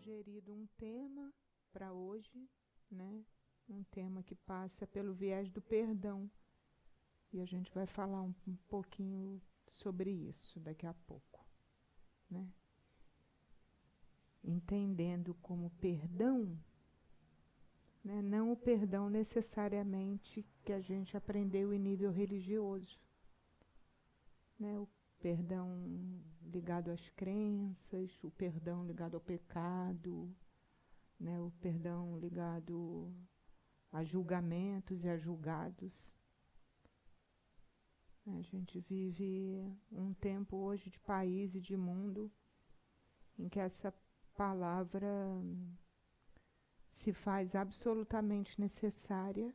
sugerido um tema para hoje, né? Um tema que passa pelo viés do perdão. E a gente vai falar um pouquinho sobre isso daqui a pouco, né? Entendendo como perdão, né? Não o perdão necessariamente que a gente aprendeu em nível religioso, né? O perdão ligado às crenças, o perdão ligado ao pecado, né? O perdão ligado a julgamentos e a julgados. A gente vive um tempo hoje de país e de mundo em que essa palavra se faz absolutamente necessária,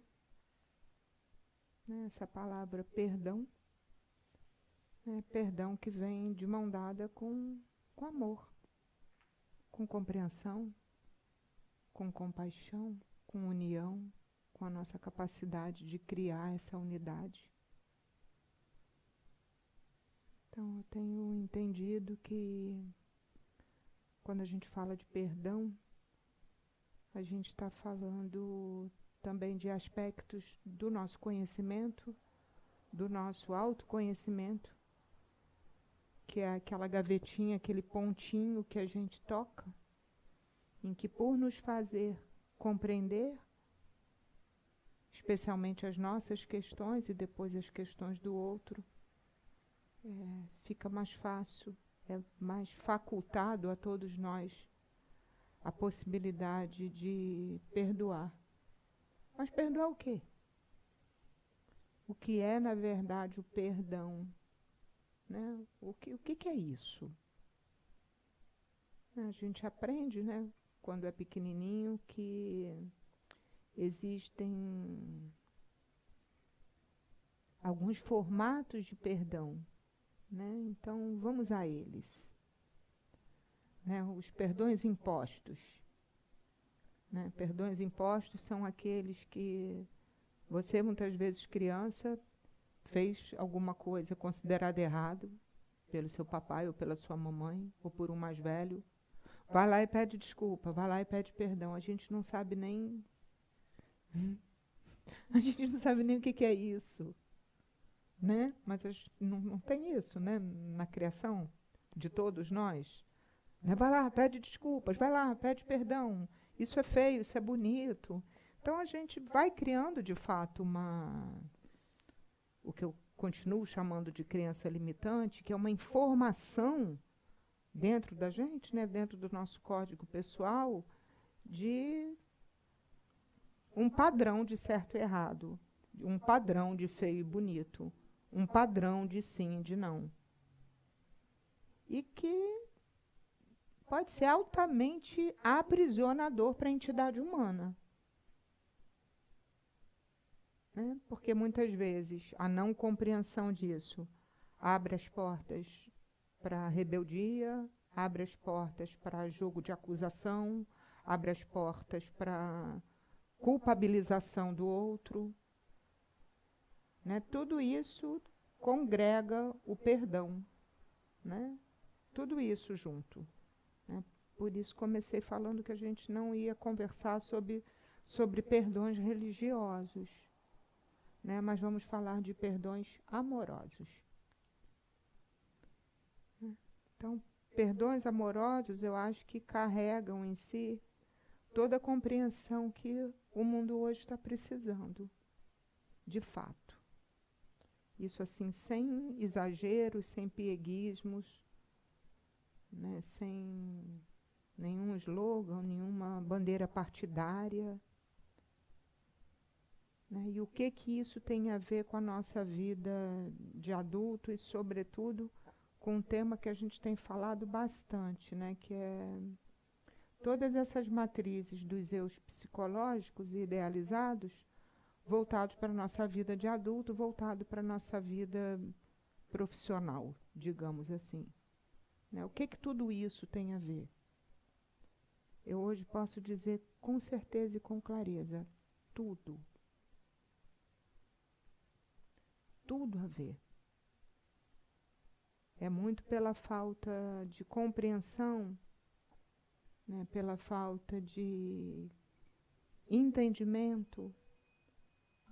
né? Essa palavra perdão, né? Perdão que vem de mão dada com amor, com compreensão, com compaixão, com união, com a nossa capacidade de criar essa unidade. Então, eu tenho entendido que quando a gente fala de perdão, a gente está falando também de aspectos do nosso conhecimento, do nosso autoconhecimento, que é aquela gavetinha, aquele pontinho que a gente toca, em que por nos fazer compreender, especialmente as nossas questões e depois as questões do outro, fica mais fácil, é mais facultado a todos nós a possibilidade de perdoar. Mas perdoar o quê? O que é, na verdade, o perdão? Né? O que é isso? A gente aprende, né, quando é pequenininho, que existem alguns formatos de perdão, né? Então, vamos a eles. Né? Os perdões impostos. Né? Perdões impostos são aqueles que você, muitas vezes criança, fez alguma coisa considerada errado pelo seu papai ou pela sua mamãe ou por um mais velho. Vai lá e pede desculpa, vai lá e pede perdão. A gente não sabe nem... A gente não sabe nem o que é isso. Né? Mas não tem isso, né? Na criação de todos nós. Né? Vai lá, pede desculpas, vai lá, pede perdão. Isso é feio, isso é bonito. Então a gente vai criando, de fato, o que eu continuo chamando de crença limitante, que é uma informação dentro da gente, né? Dentro do nosso código pessoal, de um padrão de certo e errado, um padrão de feio e bonito, um padrão de sim e de não. E que pode ser altamente aprisionador para a entidade humana. Né? Porque muitas vezes a não compreensão disso abre as portas para rebeldia, abre as portas para jogo de acusação, abre as portas para culpabilização do outro. Né? Tudo isso congrega o perdão. Né? Tudo isso junto. Né? Por isso comecei falando que a gente não ia conversar sobre perdões religiosos, né? Mas vamos falar de perdões amorosos. Então, perdões amorosos eu acho que carregam em si toda a compreensão que o mundo hoje está precisando, de fato. Isso assim, sem exageros, sem pieguismos, né? Sem nenhum slogan, nenhuma bandeira partidária. Né? E o que isso tem a ver com a nossa vida de adulto e, sobretudo, com um tema que a gente tem falado bastante, né? Que é todas essas matrizes dos eus psicológicos e idealizados voltados para a nossa vida de adulto, voltado para a nossa vida profissional, digamos assim. Né? O que tudo isso tem a ver? Eu hoje posso dizer com certeza e com clareza, tudo. Tudo a ver. É muito pela falta de compreensão, né, pela falta de entendimento,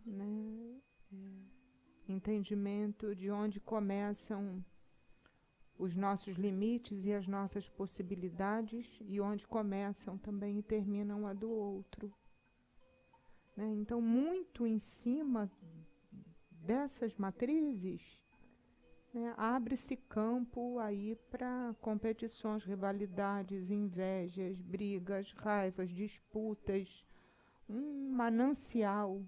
né, entendimento de onde começam os nossos limites e as nossas possibilidades e onde começam também e terminam a do outro. Né? Então, muito em cima dessas matrizes, né, abre-se campo aí para competições, rivalidades, invejas, brigas, raivas, disputas, um manancial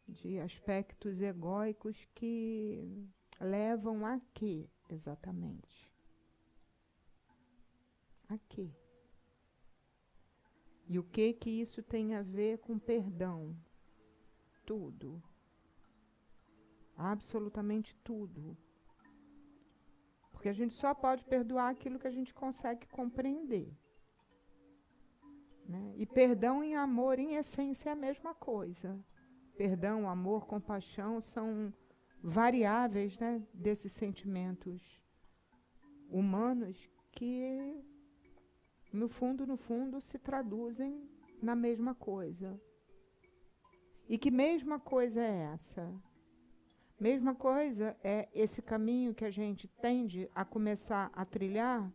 de aspectos egóicos que levam a quê, exatamente? A quê? E o que isso tem a ver com perdão? Tudo. Absolutamente tudo. Porque a gente só pode perdoar aquilo que a gente consegue compreender. Né? E perdão e amor, em essência, é a mesma coisa. Perdão, amor, compaixão são variáveis, né, desses sentimentos humanos que, no fundo, se traduzem na mesma coisa. E que mesma coisa é essa? Mesma coisa é esse caminho que a gente tende a começar a trilhar,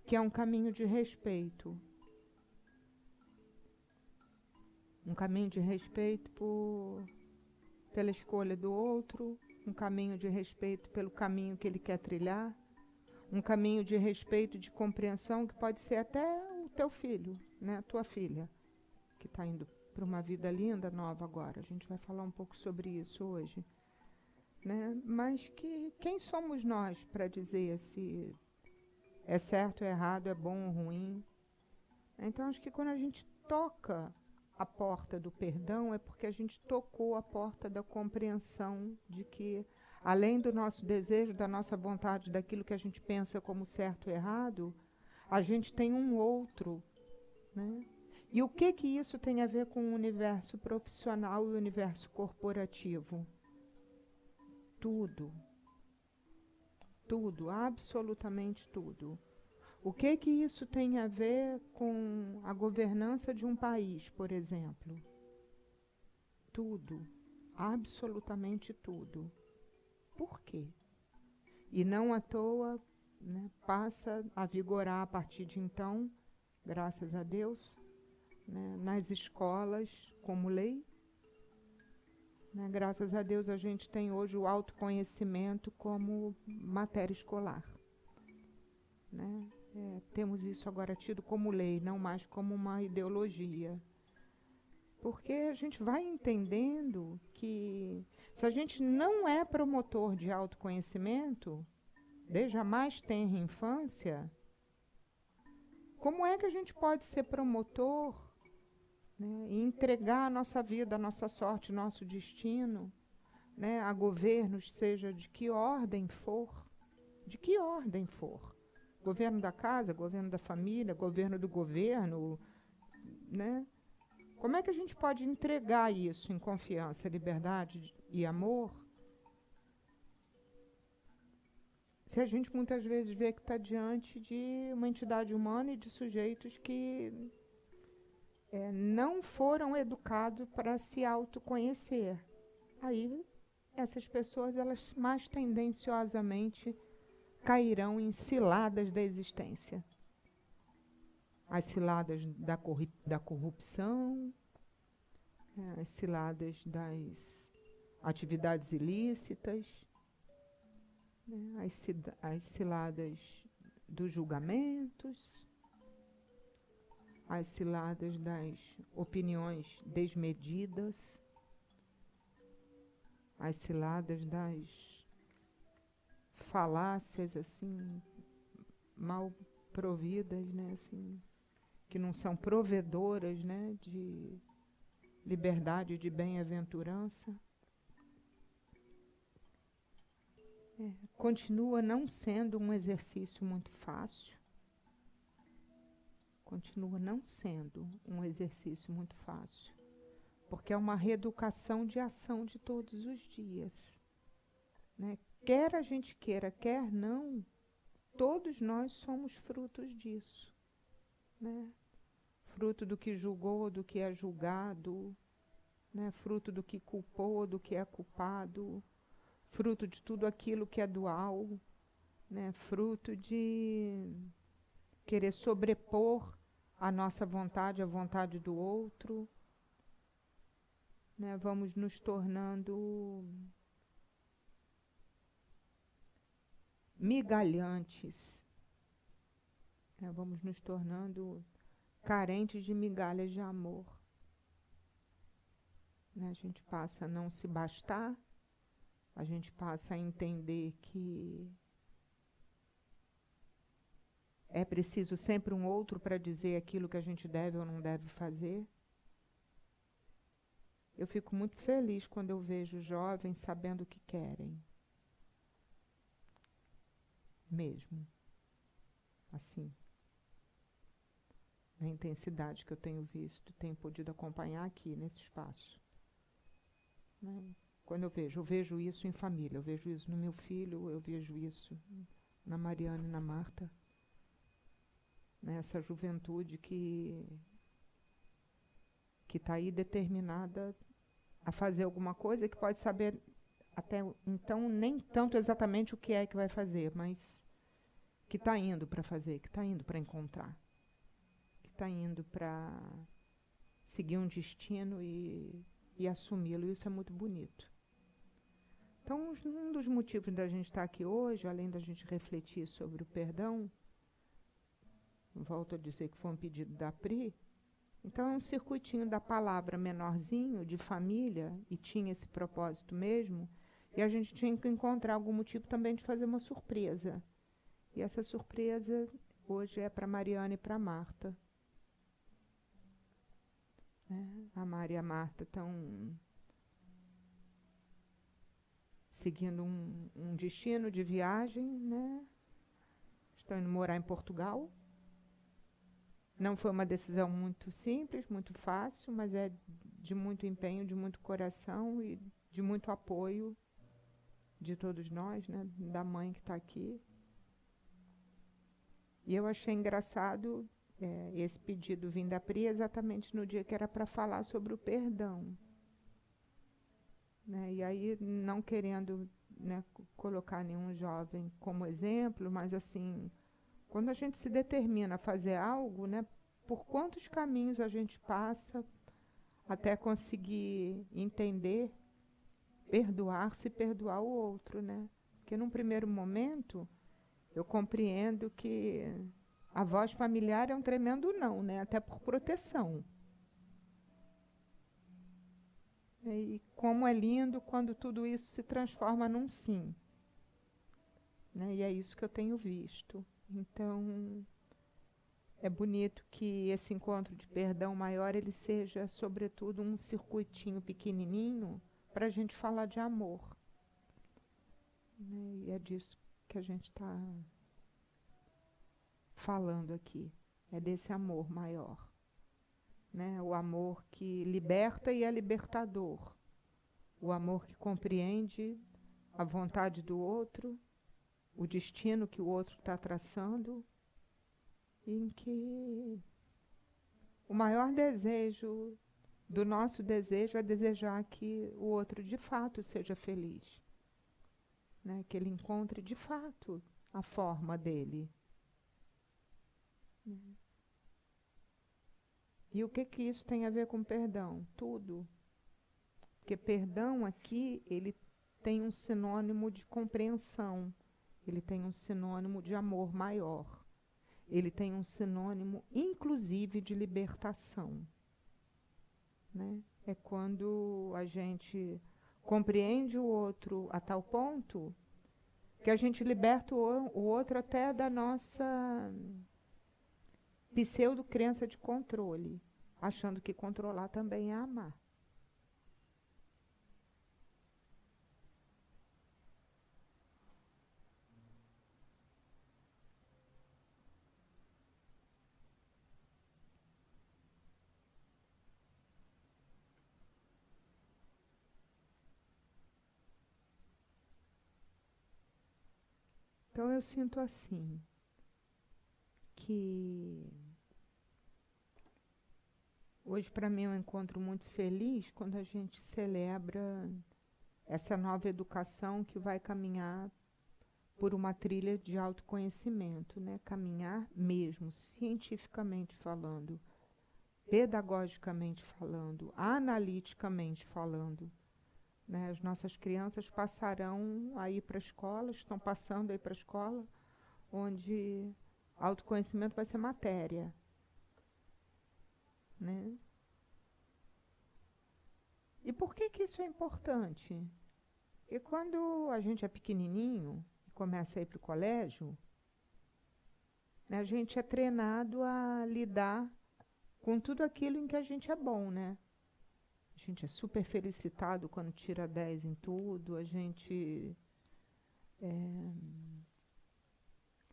que é um caminho de respeito. Um caminho de respeito pela escolha do outro, um caminho de respeito pelo caminho que ele quer trilhar, um caminho de respeito, de compreensão, que pode ser até o teu filho, né, a tua filha, que está indo para uma vida linda, nova agora. A gente vai falar um pouco sobre isso hoje. Né? Mas quem somos nós para dizer se é certo ou errado, é bom ou ruim? Então, acho que quando a gente toca a porta do perdão, é porque a gente tocou a porta da compreensão de que, além do nosso desejo, da nossa vontade, daquilo que a gente pensa como certo ou errado, a gente tem um outro. Né? E o que isso tem a ver com o universo profissional e o universo corporativo? Tudo. Tudo, absolutamente tudo. O que isso tem a ver com a governança de um país, por exemplo? Tudo, absolutamente tudo. Por quê? E não à toa, né, passa a vigorar a partir de então, graças a Deus, né, nas escolas como lei. Né, graças a Deus a gente tem hoje o autoconhecimento como matéria escolar. Né? Temos isso agora tido como lei, não mais como uma ideologia. Porque a gente vai entendendo que se a gente não é promotor de autoconhecimento, desde a mais tenra infância, como é que a gente pode ser promotor, né, e entregar a nossa vida, a nossa sorte, nosso destino, né, a governos, seja de que ordem for, governo da casa, governo da família, governo do governo, né? Como é que a gente pode entregar isso em confiança, liberdade e amor, se a gente muitas vezes vê que está diante de uma entidade humana e de sujeitos que não foram educados para se autoconhecer? Aí, essas pessoas, elas mais tendenciosamente cairão em ciladas da existência. As ciladas da corrupção, as ciladas das atividades ilícitas, né, as ciladas dos julgamentos, as ciladas das opiniões desmedidas, as ciladas das falácias assim mal providas, né, assim, que não são provedoras, né, de liberdade e de bem-aventurança. Continua não sendo um exercício muito fácil. Continua não sendo um exercício muito fácil. Porque é uma reeducação de ação de todos os dias. Né? Quer a gente queira, quer não, todos nós somos frutos disso. né? Fruto do que julgou, do que é julgado, né? Fruto do que culpou, do que é culpado, fruto de tudo aquilo que é dual, né? Fruto de querer sobrepor a nossa vontade à vontade do outro, né? Vamos nos tornando migalhantes, né? Vamos nos tornando carentes de migalhas de amor, né? A gente passa a não se bastar, a gente passa a entender que é preciso sempre um outro para dizer aquilo que a gente deve ou não deve fazer. Eu fico muito feliz quando eu vejo jovens sabendo o que querem. Mesmo. Assim. Na intensidade que eu tenho visto, tenho podido acompanhar aqui nesse espaço. Né? Quando eu vejo isso em família, eu vejo isso no meu filho, eu vejo isso na Mariana e na Marta. Nessa juventude que está aí determinada a fazer alguma coisa, que pode saber até então nem tanto exatamente o que é que vai fazer, mas que está indo para fazer, que está indo para encontrar, que está indo para seguir um destino e assumi-lo. Isso é muito bonito. Então, um dos motivos da gente estar aqui hoje, além da gente refletir sobre o perdão, volto a dizer que foi um pedido da Pri, então é um circuitinho da palavra menorzinho, de família, e tinha esse propósito mesmo, e a gente tinha que encontrar algum motivo também de fazer uma surpresa. E essa surpresa hoje é para Mariana e para Marta. A Mari e a Marta estão seguindo um destino de viagem, né? Estão indo morar em Portugal. Não foi uma decisão muito simples, muito fácil, mas é de muito empenho, de muito coração e de muito apoio de todos nós, né? Da mãe que está aqui. E eu achei engraçado esse pedido vindo da Pri exatamente no dia que era para falar sobre o perdão. Né? E aí, não querendo, né, colocar nenhum jovem como exemplo, mas assim, quando a gente se determina a fazer algo, né, por quantos caminhos a gente passa até conseguir entender, perdoar-se e perdoar o outro, né? Porque num primeiro momento eu compreendo que a voz familiar é um tremendo não, né? Até por proteção. E como é lindo quando tudo isso se transforma num sim. Né? E é isso que eu tenho visto. Então, é bonito que esse encontro de perdão maior ele seja, sobretudo, um circuitinho pequenininho para a gente falar de amor. Né? E é disso que a gente está falando aqui. É desse amor maior. Né? O amor que liberta e é libertador. O amor que compreende a vontade do outro, o destino que o outro está traçando, em que o maior desejo do nosso desejo é desejar que o outro de fato seja feliz, né? Que ele encontre de fato a forma dele. E o que isso tem a ver com perdão? Tudo. Porque perdão aqui, ele tem um sinônimo de compreensão, ele tem um sinônimo de amor maior. Ele tem um sinônimo, inclusive, de libertação. Né? É quando a gente compreende o outro a tal ponto que a gente liberta o outro até da nossa pseudo-crença de controle, achando que controlar também é amar. Então eu sinto assim, que Hoje, para mim, é um encontro muito feliz quando a gente celebra essa nova educação que vai caminhar por uma trilha de autoconhecimento, né? Caminhar mesmo, cientificamente falando, pedagogicamente falando, analiticamente falando, né? As nossas crianças passarão aí para a escola, estão passando aí para a escola, onde autoconhecimento vai ser matéria, né? E por que que isso é importante? Porque quando a gente é pequenininho e começa a ir para o colégio, né, a gente é treinado a lidar com tudo aquilo em que a gente é bom, né? A gente é super felicitado quando tira 10 em tudo, a gente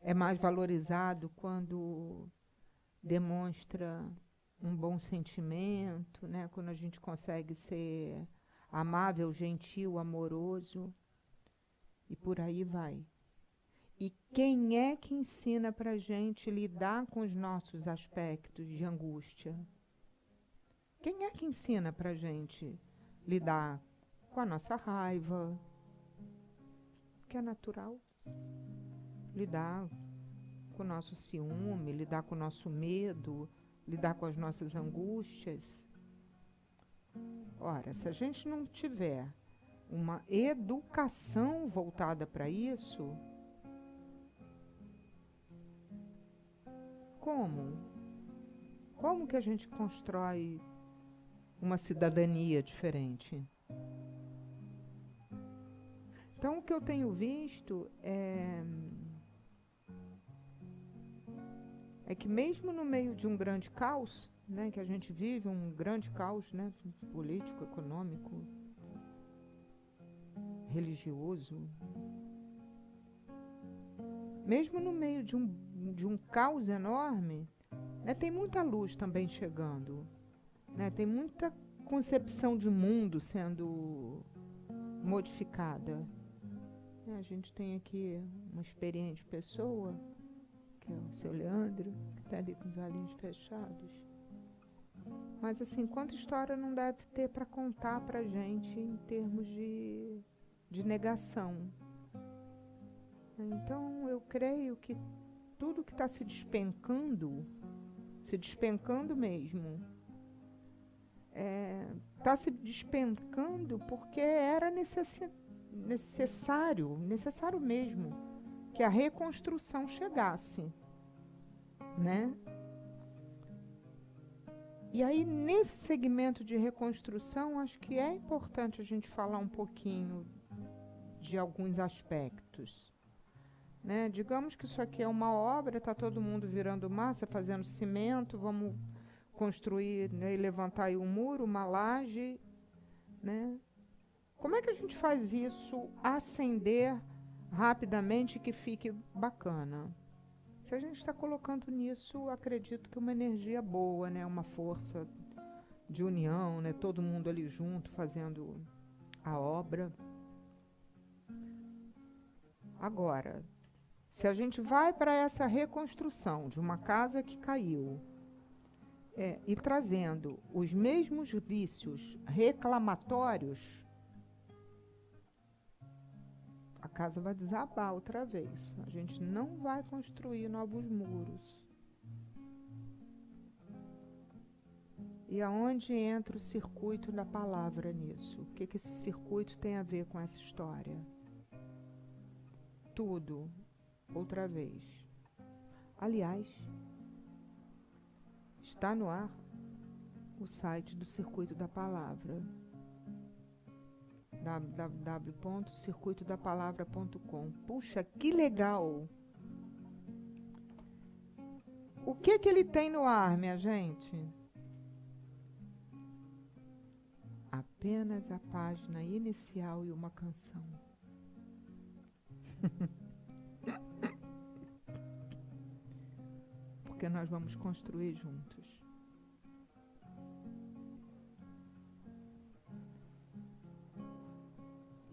é mais valorizado quando demonstra um bom sentimento, né? Quando a gente consegue ser amável, gentil, amoroso, e por aí vai. E quem é que ensina para a gente lidar com os nossos aspectos de angústia? Quem é que ensina para a gente lidar com a nossa raiva, que é natural? Lidar com o nosso ciúme, lidar com o nosso medo, lidar com as nossas angústias. Ora, se a gente não tiver uma educação voltada para isso, como? Como que a gente constrói uma cidadania diferente? Então, o que eu tenho visto é que mesmo no meio de um grande caos, né, que a gente vive um grande caos, né, político, econômico, religioso, mesmo no meio de um caos enorme, né, tem muita luz também chegando, né, tem muita concepção de mundo sendo modificada. A gente tem aqui uma experiente pessoa, que é o seu Leandro, que está ali com os olhinhos fechados. Mas, assim, quanta história não deve ter para contar para a gente em termos de negação? Então, eu creio que tudo que está se despencando mesmo, está se despencando porque era necessário mesmo, que a reconstrução chegasse, né? E aí, nesse segmento de reconstrução, acho que é importante a gente falar um pouquinho de alguns aspectos, né? Digamos que isso aqui é uma obra, está todo mundo virando massa, fazendo cimento, vamos construir, né, e levantar aí um muro, uma laje, né? Como é que a gente faz isso acender rapidamente e que fique bacana? Se a gente está colocando nisso, acredito que uma energia boa, né? Uma força de união, né? Todo mundo ali junto fazendo a obra. Agora, se a gente vai para essa reconstrução de uma casa que caiu, e trazendo os mesmos vícios reclamatórios, a casa vai desabar outra vez. A gente não vai construir novos muros. E aonde entra o circuito da palavra nisso? O que esse circuito tem a ver com essa história? Tudo, outra vez. Aliás, está no ar o site do Circuito da Palavra, www.circuitodapalavra.com. Puxa, que legal! O que ele tem no ar, minha gente? Apenas a página inicial e uma canção. Porque nós vamos construir juntos.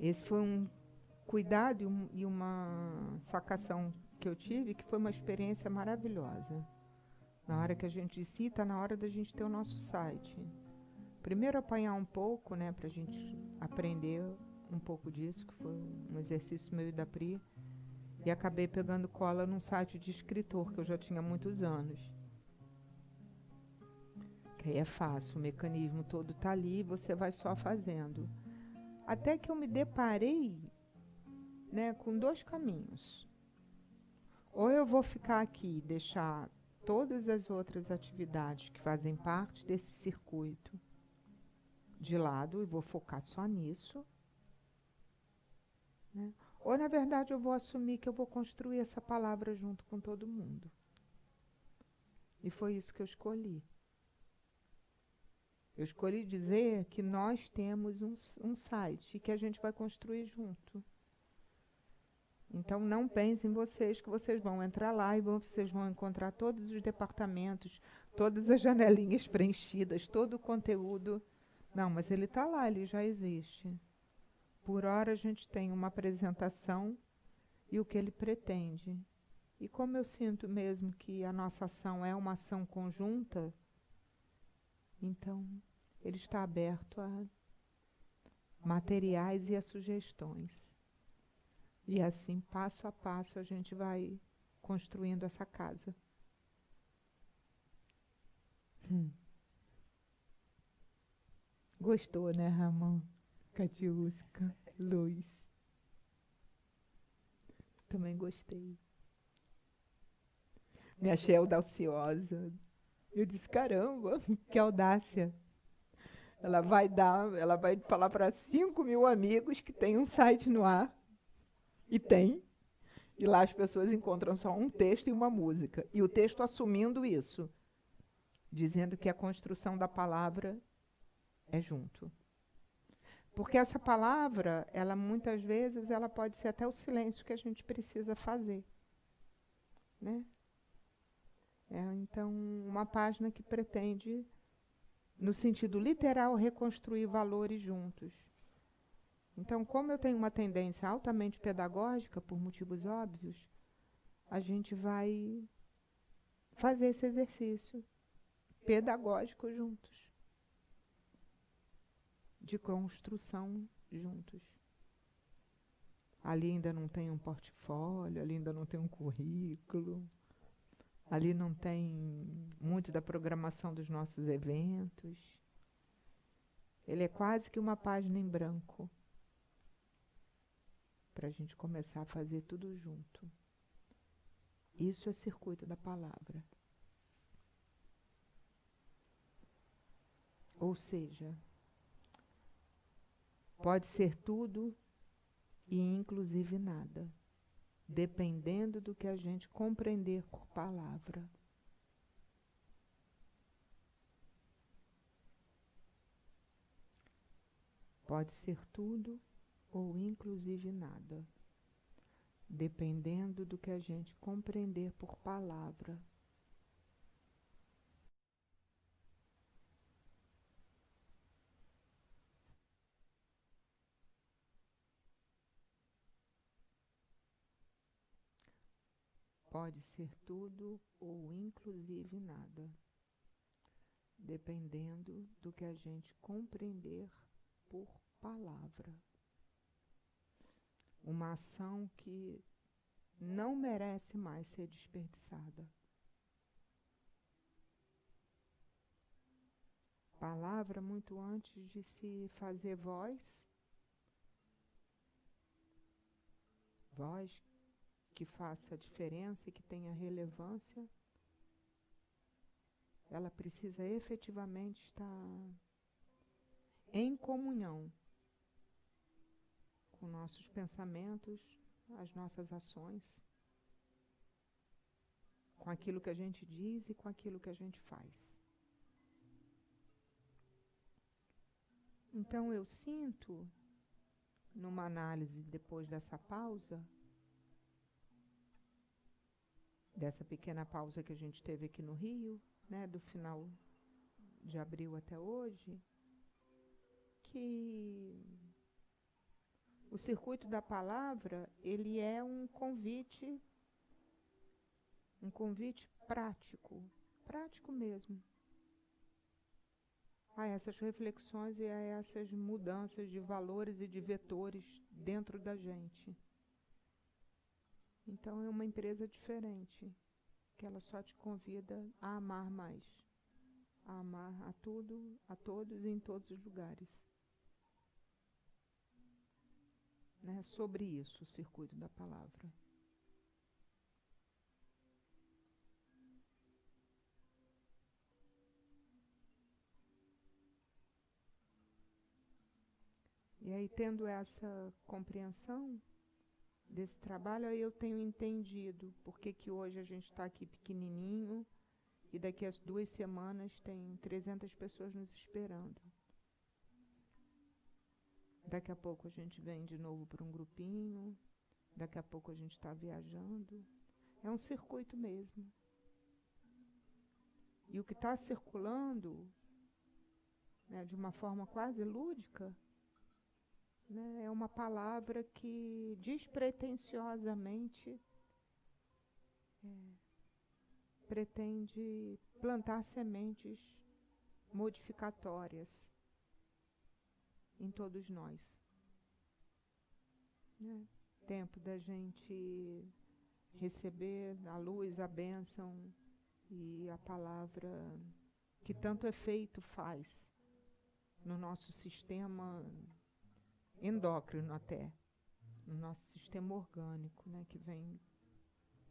Esse foi um cuidado e uma sacação que eu tive, que foi uma experiência maravilhosa. Na hora que a gente disse, está na hora da gente ter o nosso site. Primeiro apanhar um pouco, né, para a gente aprender um pouco disso, que foi um exercício meio da Pri. E acabei pegando cola num site de escritor, que eu já tinha há muitos anos. Que aí é fácil, o mecanismo todo tá ali, você vai só fazendo. Até que eu me deparei, né, com dois caminhos. Ou eu vou ficar aqui e deixar todas as outras atividades que fazem parte desse circuito de lado e vou focar só nisso, né? Ou, na verdade, eu vou assumir que eu vou construir essa palavra junto com todo mundo. E foi isso que eu escolhi. Eu escolhi dizer que nós temos um site e que a gente vai construir junto. Então, não pensem vocês que vocês vão entrar lá e vocês vão encontrar todos os departamentos, todas as janelinhas preenchidas, todo o conteúdo. Não, mas ele está lá, ele já existe. Por hora, a gente tem uma apresentação e o que ele pretende. E como eu sinto mesmo que a nossa ação é uma ação conjunta, então ele está aberto a materiais e a sugestões. E assim, passo a passo, a gente vai construindo essa casa. Gostou, né, Ramon? Catiusca, Luiz. Também gostei. Me achei audaciosa. Eu disse, caramba, que audácia. Ela vai falar para 5.000 amigos que tem um site no ar. E tem. E lá as pessoas encontram só um texto e uma música. E o texto assumindo isso. Dizendo que a construção da palavra é junto. Porque essa palavra, ela muitas vezes, ela pode ser até o silêncio que a gente precisa fazer. Né? Então, uma página que pretende, no sentido literal, reconstruir valores juntos. Então, como eu tenho uma tendência altamente pedagógica, por motivos óbvios, a gente vai fazer esse exercício pedagógico juntos. De construção juntos. Ali ainda não tem um portfólio, ali ainda não tem um currículo, ali não tem muito da programação dos nossos eventos. Ele é quase que uma página em branco para a gente começar a fazer tudo junto. Isso é circuito da palavra. Ou seja, pode ser tudo e inclusive nada, dependendo do que a gente compreender por palavra. Pode ser tudo ou inclusive nada, dependendo do que a gente compreender por palavra. Pode ser tudo ou inclusive nada, dependendo do que a gente compreender por palavra. Uma ação que não merece mais ser desperdiçada. Palavra muito antes de se fazer voz. Voz que faça diferença e que tenha relevância. Ela precisa efetivamente estar em comunhão com nossos pensamentos, as nossas ações, com aquilo que a gente diz e com aquilo que a gente faz. Então eu sinto, numa análise depois dessa pausa, dessa pequena pausa que a gente teve aqui no Rio, né, do final de abril até hoje, que o circuito da palavra, ele é um convite prático prático mesmo, a essas reflexões e a essas mudanças de valores e de vetores dentro da gente. Então é uma empresa diferente, que ela só te convida a amar mais, a amar a tudo, a todos e em todos os lugares. Né? Sobre isso, o circuito da palavra. E aí, tendo essa compreensão desse trabalho, aí eu tenho entendido por que hoje a gente está aqui pequenininho e daqui a 2 semanas tem 300 pessoas nos esperando. Daqui a pouco a gente vem de novo para um grupinho, daqui a pouco a gente está viajando. É um circuito mesmo. E o que está circulando, né, de uma forma quase lúdica, né, é uma palavra que despretensiosamente pretende plantar sementes modificatórias em todos nós. Né? Tempo da gente receber a luz, a bênção e a palavra que tanto efeito faz no nosso sistema endócrino até, no nosso sistema orgânico, né, que vem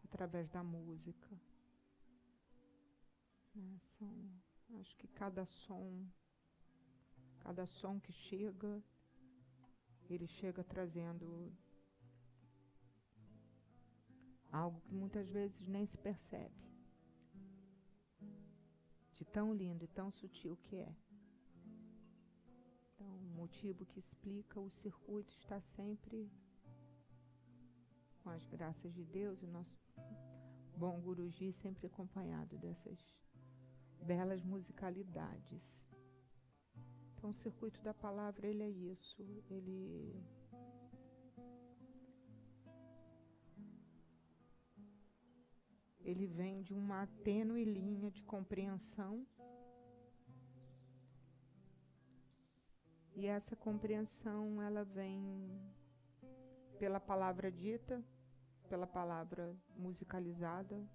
através da música. Né, acho que cada som que chega, ele chega trazendo algo que muitas vezes nem se percebe, de tão lindo e tão sutil que é. Então, o motivo que explica o circuito está sempre, com as graças de Deus, o nosso bom Guruji sempre acompanhado dessas belas musicalidades. Então, o circuito da palavra, ele é isso, ele vem de uma tênue linha de compreensão. E essa compreensão, ela vem pela palavra dita, pela palavra musicalizada,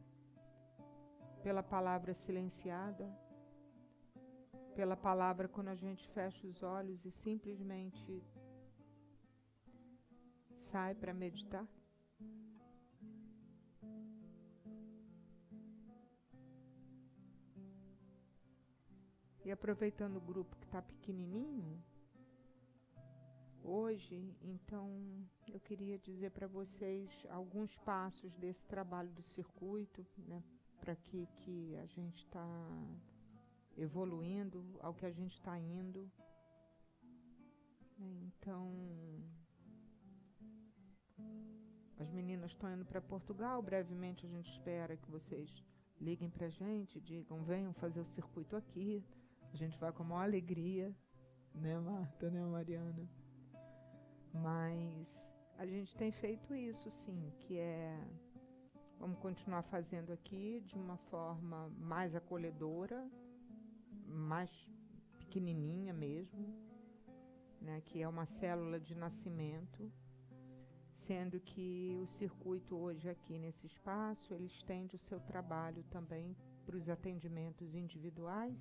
pela palavra silenciada, pela palavra quando a gente fecha os olhos e simplesmente sai para meditar. E aproveitando o grupo que está pequenininho, hoje, então, eu queria dizer para vocês alguns passos desse trabalho do circuito, né, para que a gente está evoluindo, ao que a gente está indo. Então, as meninas estão indo para Portugal, brevemente a gente espera que vocês liguem para a gente, digam, venham fazer o circuito aqui, a gente vai com a maior alegria, né, Marta, né, Mariana? Mas a gente tem feito isso, sim, que vamos continuar fazendo aqui de uma forma mais acolhedora, mais pequenininha mesmo, né, que é uma célula de nascimento, sendo que o circuito hoje aqui nesse espaço, ele estende o seu trabalho também para os atendimentos individuais,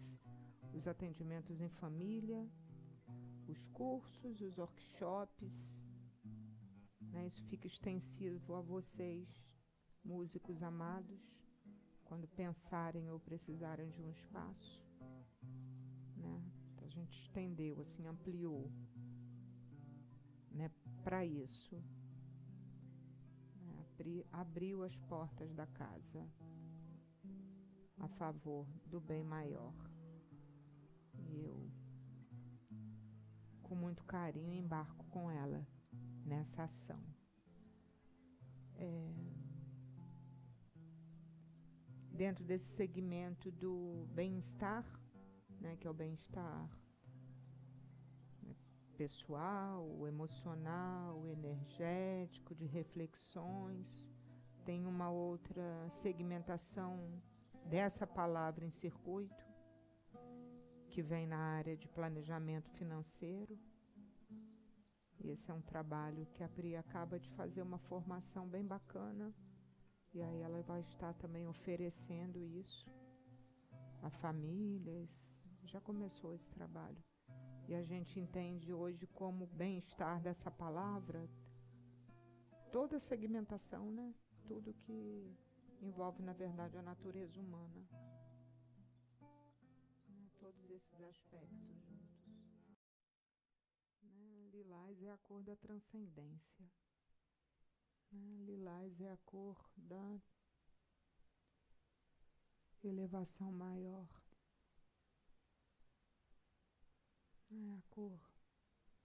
os atendimentos em família, os cursos, os workshops, né? Isso fica extensivo a vocês, músicos amados, quando pensarem ou precisarem de um espaço, né? A gente estendeu, assim, ampliou, né, para isso, né? Abriu as portas da casa a favor do bem maior. E eu, com muito carinho, embarco com ela nessa ação. Dentro desse segmento do bem-estar, né, que é o bem-estar, né, pessoal, emocional, energético, de reflexões, tem uma outra segmentação dessa palavra em circuito, que vem na área de planejamento financeiro. E esse é um trabalho que a Pri acaba de fazer uma formação bem bacana, e aí ela vai estar também oferecendo isso a famílias. Já começou esse trabalho. E a gente entende hoje como bem-estar dessa palavra, toda a segmentação, né? Tudo que envolve, na verdade, a natureza humana. Né? Todos esses aspectos juntos. Né? Lilás é a cor da transcendência. Né? Lilás é a cor da elevação maior. É a cor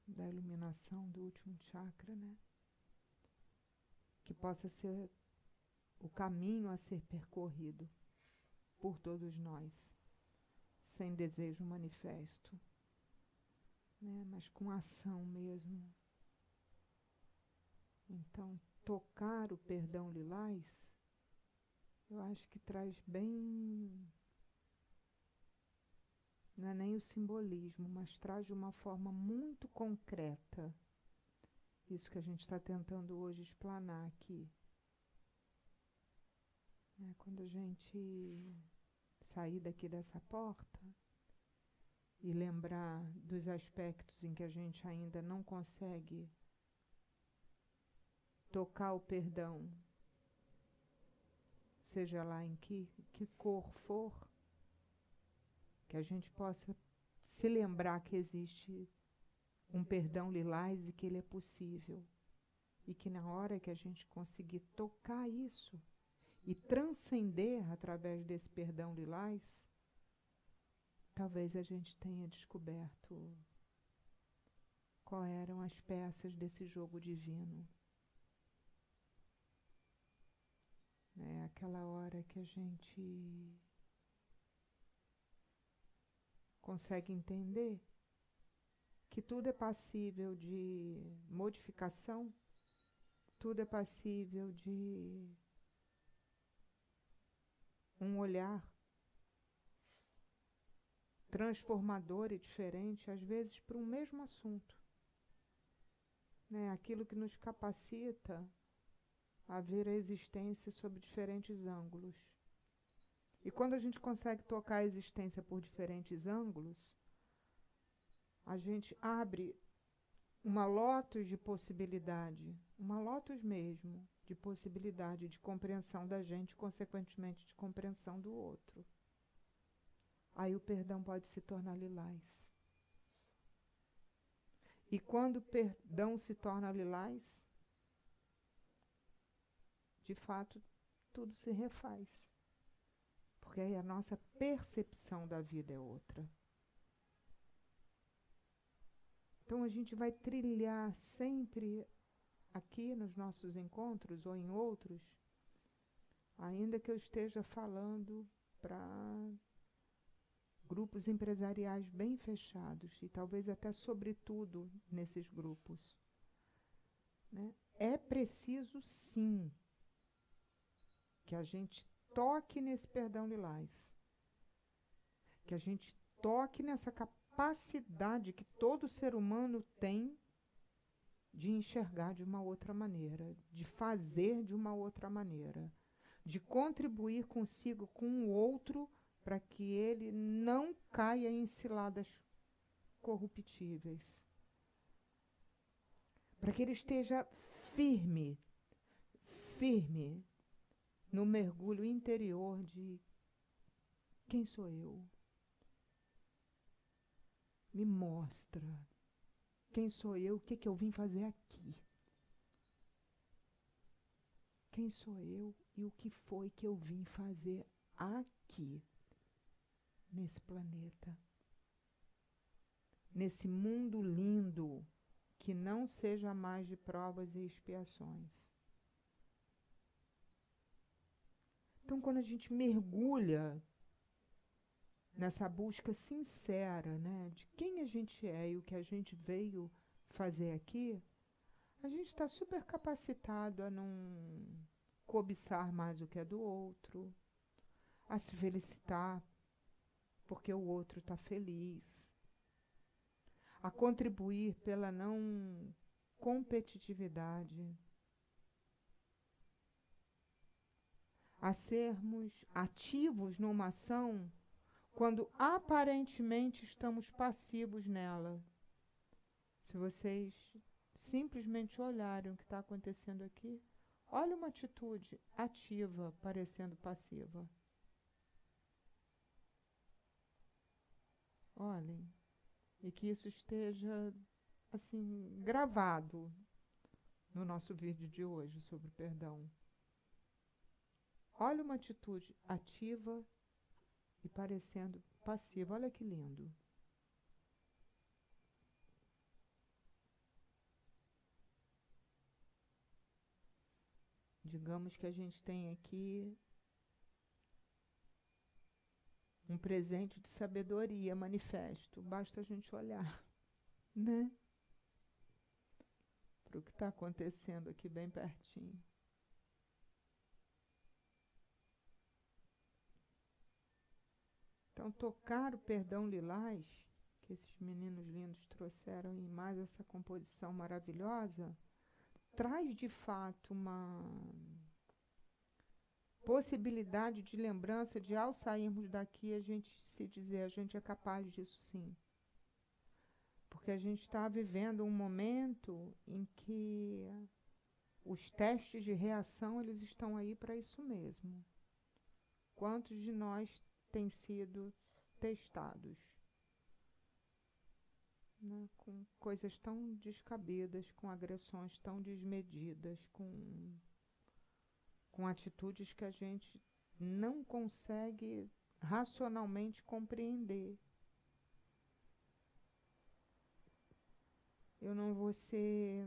da iluminação do último chakra, né? Que possa ser o caminho a ser percorrido por todos nós, sem desejo manifesto, né? Mas com ação mesmo. Então, tocar o perdão lilás, eu acho que traz bem, não é nem o simbolismo, mas traz de uma forma muito concreta isso que a gente está tentando hoje explanar aqui. Né? Quando a gente sair daqui dessa porta e lembrar dos aspectos em que a gente ainda não consegue tocar o perdão, seja lá em que cor for, que a gente possa se lembrar que existe um perdão lilás e que ele é possível. E que na hora que a gente conseguir tocar isso e transcender através desse perdão lilás, talvez a gente tenha descoberto quais eram as peças desse jogo divino. É aquela hora que a gente consegue entender que tudo é passível de modificação, tudo é passível de um olhar transformador e diferente, às vezes, para um mesmo assunto. Né? Aquilo que nos capacita a ver a existência sob diferentes ângulos. E quando a gente consegue tocar a existência por diferentes ângulos, a gente abre uma lótus de possibilidade, uma lótus mesmo, de possibilidade de compreensão da gente, consequentemente de compreensão do outro. Aí o perdão pode se tornar lilás. E quando o perdão se torna lilás, de fato, tudo se refaz. Porque aí a nossa percepção da vida é outra. Então a gente vai trilhar sempre aqui nos nossos encontros ou em outros, ainda que eu esteja falando para grupos empresariais bem fechados, e talvez até sobretudo nesses grupos. Né? É preciso, sim, que a gente toque nesse perdão lilás, que a gente toque nessa capacidade que todo ser humano tem de enxergar de uma outra maneira, de fazer de uma outra maneira, de contribuir consigo com o outro para que ele não caia em ciladas corruptíveis, para que ele esteja firme no mergulho interior de quem sou eu? Me mostra quem sou eu, o que eu vim fazer aqui? Quem sou eu e o que foi que eu vim fazer aqui, nesse planeta? Nesse mundo lindo, que não seja mais de provas e expiações. Então, quando a gente mergulha nessa busca sincera, né, de quem a gente é e o que a gente veio fazer aqui, a gente está super capacitado a não cobiçar mais o que é do outro, a se felicitar porque o outro está feliz, a contribuir pela não competitividade, a sermos ativos numa ação quando aparentemente estamos passivos nela. Se vocês simplesmente olharem o que está acontecendo aqui, olha uma atitude ativa parecendo passiva. Olhem, e que isso esteja assim gravado no nosso vídeo de hoje sobre perdão. Olha uma atitude ativa e parecendo passiva. Olha que lindo. Digamos que a gente tem aqui um presente de sabedoria manifesto. Basta a gente olhar, né? Para o que está acontecendo aqui bem pertinho. Então, tocar o perdão lilás, que esses meninos lindos trouxeram em mais essa composição maravilhosa, traz de fato uma possibilidade de lembrança de, ao sairmos daqui, a gente se dizer, a gente é capaz disso sim. Porque a gente está vivendo um momento em que os testes de reação, eles estão aí para isso mesmo. Quantos de nós têm sido testados, né, com coisas tão descabidas, com agressões tão desmedidas, com atitudes que a gente não consegue racionalmente compreender. Eu não vou ser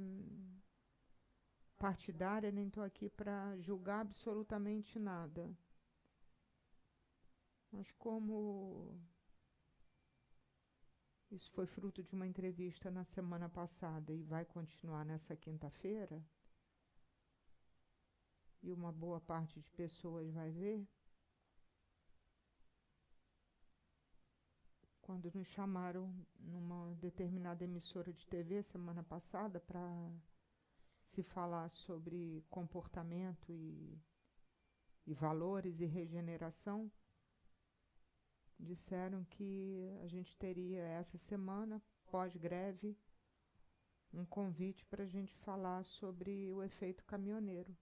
partidária, nem estou aqui para julgar absolutamente nada. Mas como isso foi fruto de uma entrevista na semana passada e vai continuar nessa quinta-feira, e uma boa parte de pessoas vai ver, quando nos chamaram numa determinada emissora de TV semana passada para se falar sobre comportamento e valores e regeneração, disseram que a gente teria essa semana, pós-greve, um convite para a gente falar sobre o efeito caminhoneiro.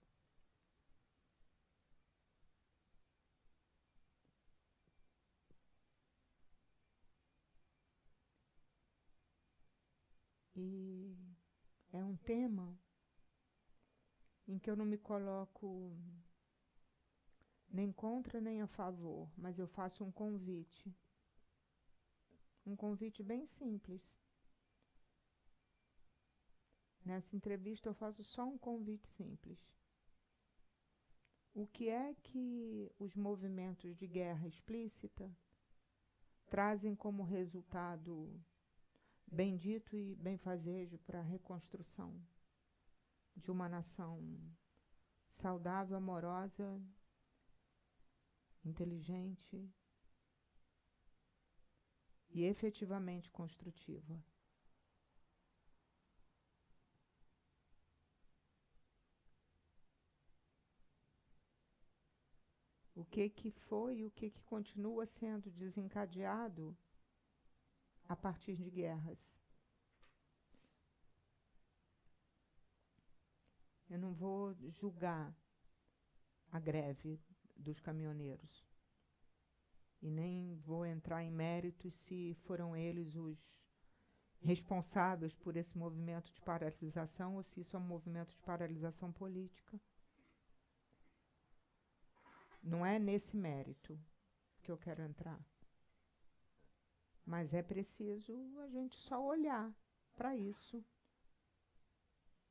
E é um tema em que eu não me coloco nem contra nem a favor, mas eu faço um convite. Um convite bem simples. Nessa entrevista eu faço só um convite simples. O que é que os movimentos de guerra explícita trazem como resultado bendito e benfazejo para a reconstrução de uma nação saudável, amorosa, inteligente e efetivamente construtiva? O que foi e o que continua sendo desencadeado a partir de guerras? Eu não vou julgar a greve dos caminhoneiros e nem vou entrar em méritos se foram eles os responsáveis por esse movimento de paralisação ou se isso é um movimento de paralisação política. Não é nesse mérito que eu quero entrar. Mas é preciso a gente só olhar para isso,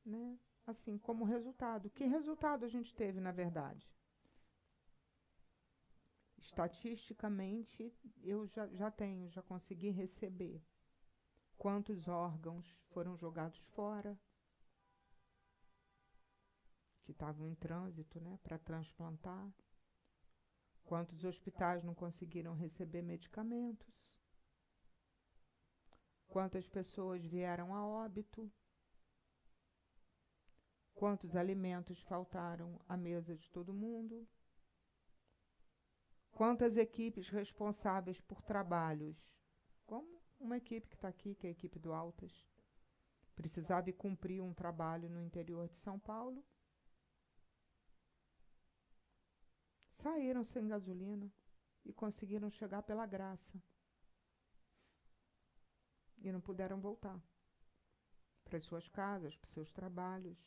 né? Assim, como resultado. Que resultado a gente teve, na verdade? Estatisticamente, eu já consegui receber quantos órgãos foram jogados fora, que estavam em trânsito, né, para transplantar, Quantos hospitais não conseguiram receber medicamentos? Quantas pessoas vieram a óbito? Quantos alimentos faltaram à mesa de todo mundo? Quantas equipes responsáveis por trabalhos, como uma equipe que está aqui, que é a equipe do Altas, precisava ir cumprir um trabalho no interior de São Paulo, saíram sem gasolina e conseguiram chegar pela graça. E não puderam voltar para as suas casas, para os seus trabalhos.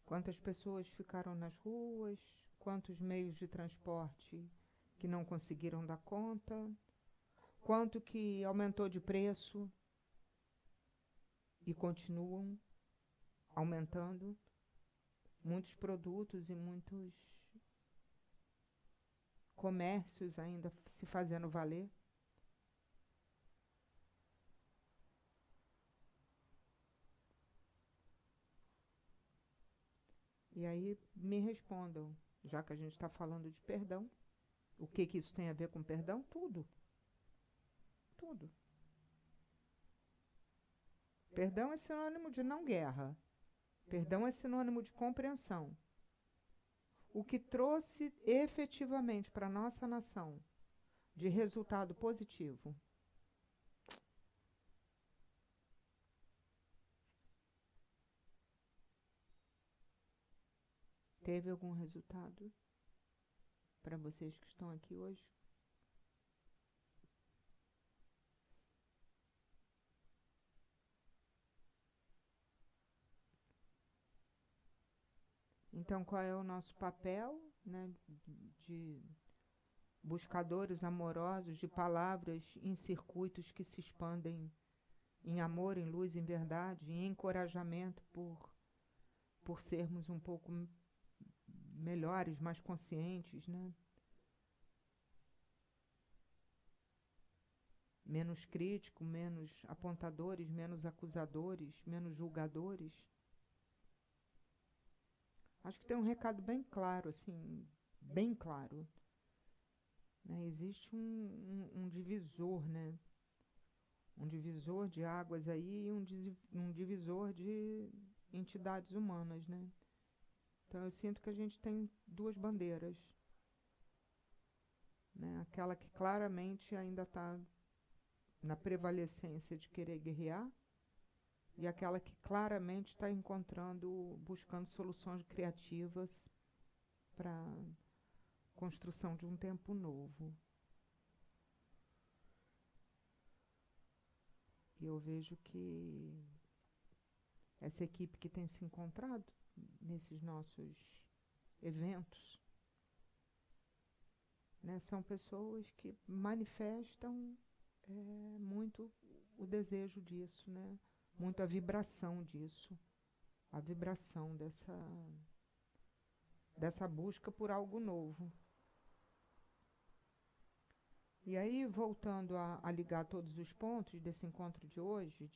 Quantas pessoas ficaram nas ruas, quantos meios de transporte que não conseguiram dar conta, quanto que aumentou de preço e continuam aumentando, muitos produtos e muitos comércios ainda se fazendo valer. E aí me respondam, já que a gente está falando de perdão, o que que isso tem a ver com perdão? Tudo. Tudo. Perdão é sinônimo de não guerra. Perdão é sinônimo de compreensão. O que trouxe efetivamente para a nossa nação de resultado positivo? Teve algum resultado para vocês que estão aqui hoje? Então, qual é o nosso papel, né, de buscadores amorosos de palavras em circuitos que se expandem em amor, em luz, em verdade, em encorajamento por sermos um pouco melhores, mais conscientes, né? Menos críticos, menos apontadores, menos acusadores, menos julgadores. Acho que tem um recado bem claro, assim, bem claro. Né? Existe um divisor, né? Um divisor de águas aí e um divisor de entidades humanas, né? Então eu sinto que a gente tem duas bandeiras, né? Aquela que claramente ainda está na prevalecência de querer guerrear e aquela que claramente está buscando soluções criativas para construção de um tempo novo. E eu vejo que essa equipe que tem se encontrado nesses nossos eventos, né, são pessoas que manifestam muito o desejo disso, né? Muito a vibração disso, a vibração dessa busca por algo novo. E aí, voltando a ligar todos os pontos desse encontro de hoje,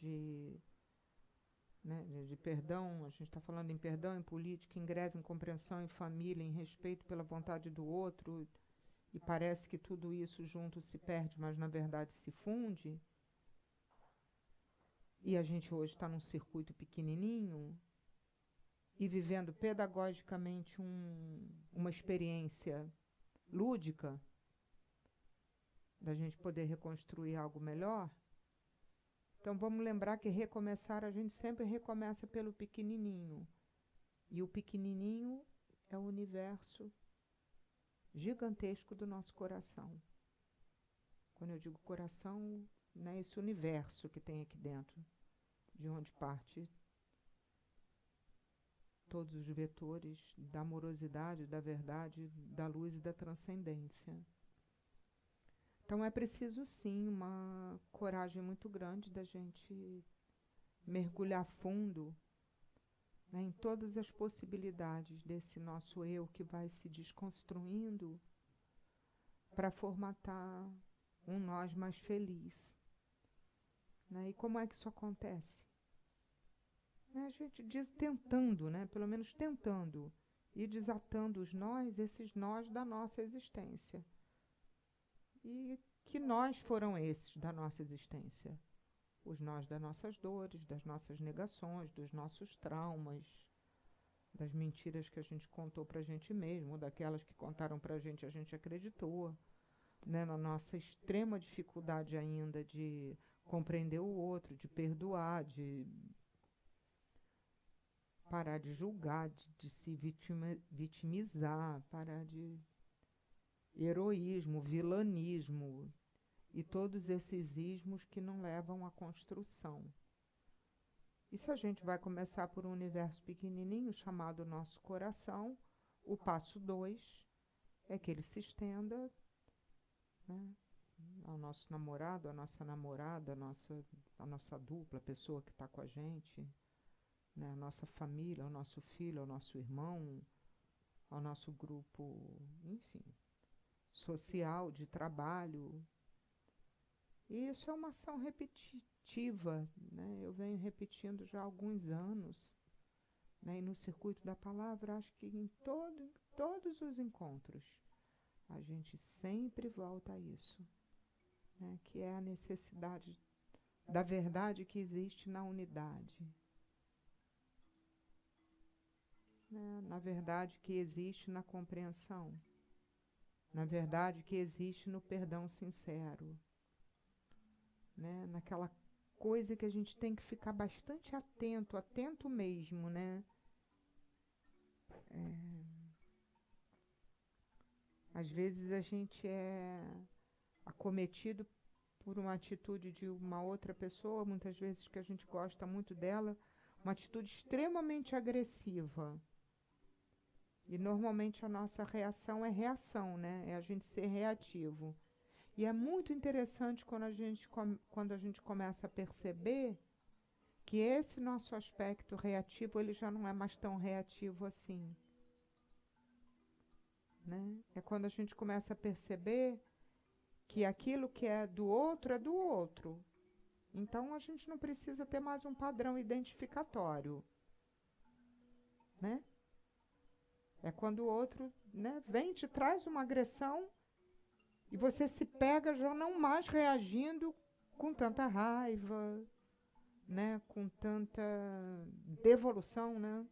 né, de perdão, a gente está falando em perdão, em política, em greve, em compreensão, em família, em respeito pela vontade do outro, e parece que tudo isso junto se perde, mas na verdade se funde. E a gente hoje está num circuito pequenininho e vivendo pedagogicamente uma experiência lúdica da gente poder reconstruir algo melhor. Então vamos lembrar que recomeçar, a gente sempre recomeça pelo pequenininho. E o pequenininho é o universo gigantesco do nosso coração. Quando eu digo coração, né, esse universo que tem aqui dentro, de onde parte todos os vetores da amorosidade, da verdade, da luz e da transcendência. Então é preciso sim uma coragem muito grande da gente mergulhar fundo, né, em todas as possibilidades desse nosso eu que vai se desconstruindo para formatar um nós mais feliz. Né? E como é que isso acontece? né, a gente diz tentando, né, pelo menos tentando, e desatando os nós, esses nós da nossa existência. E que nós foram esses da nossa existência? Os nós das nossas dores, das nossas negações, dos nossos traumas, das mentiras que a gente contou para a gente mesmo, daquelas que contaram para a gente acreditou, né, na nossa extrema dificuldade ainda de compreender o outro, de perdoar, de parar de julgar, de se vitimizar, parar de heroísmo, vilanismo e todos esses ismos que não levam à construção. E se a gente vai começar por um universo pequenininho chamado nosso coração, o passo 2 é que ele se estenda, né, ao nosso namorado, à nossa namorada, à nossa dupla, a pessoa que está com a gente, né, a nossa família, ao nosso filho, ao nosso irmão, ao nosso grupo, enfim, social, de trabalho. E isso é uma ação repetitiva, né? Eu venho repetindo já há alguns anos, né? E no circuito da palavra, acho que em todos os encontros, a gente sempre volta a isso, né? Que é a necessidade da verdade que existe na unidade, né? Na verdade que existe na compreensão, na verdade que existe no perdão sincero, né? Naquela coisa que a gente tem que ficar bastante atento mesmo, né? Às vezes a gente é acometido por uma atitude de uma outra pessoa, muitas vezes que a gente gosta muito dela, uma atitude extremamente agressiva. E normalmente a nossa reação é reação, né? É a gente ser reativo. E é muito interessante quando a gente começa a perceber que esse nosso aspecto reativo, ele já não é mais tão reativo assim, né? É quando a gente começa a perceber que aquilo que é do outro é do outro. Então a gente não precisa ter mais um padrão identificatório, né? É quando o outro, né, vem e te traz uma agressão e você se pega já não mais reagindo com tanta raiva, né, com tanta devolução, né?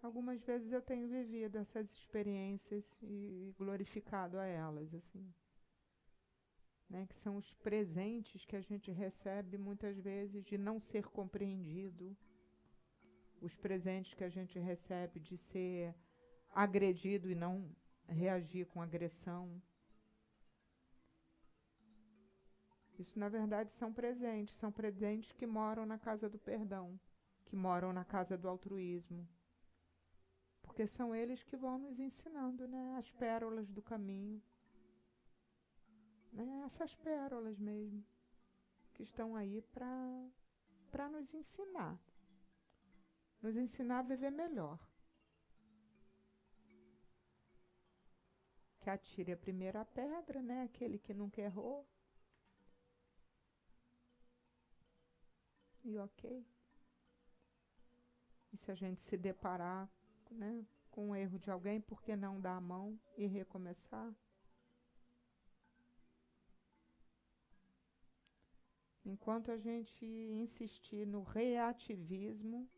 Algumas vezes eu tenho vivido essas experiências e glorificado a elas, assim, né, que são os presentes que a gente recebe muitas vezes de não ser compreendido, os presentes que a gente recebe de ser agredido e não reagir com agressão. Isso, na verdade, são presentes que moram na casa do perdão, que moram na casa do altruísmo, porque são eles que vão nos ensinando, né, as pérolas do caminho, né, essas pérolas mesmo, que estão aí para nos ensinar a viver melhor. Que atire a primeira pedra, né, aquele que nunca errou. E ok. E se a gente se deparar, né, com o erro de alguém, por que não dar a mão e recomeçar? Enquanto a gente insistir no reativismo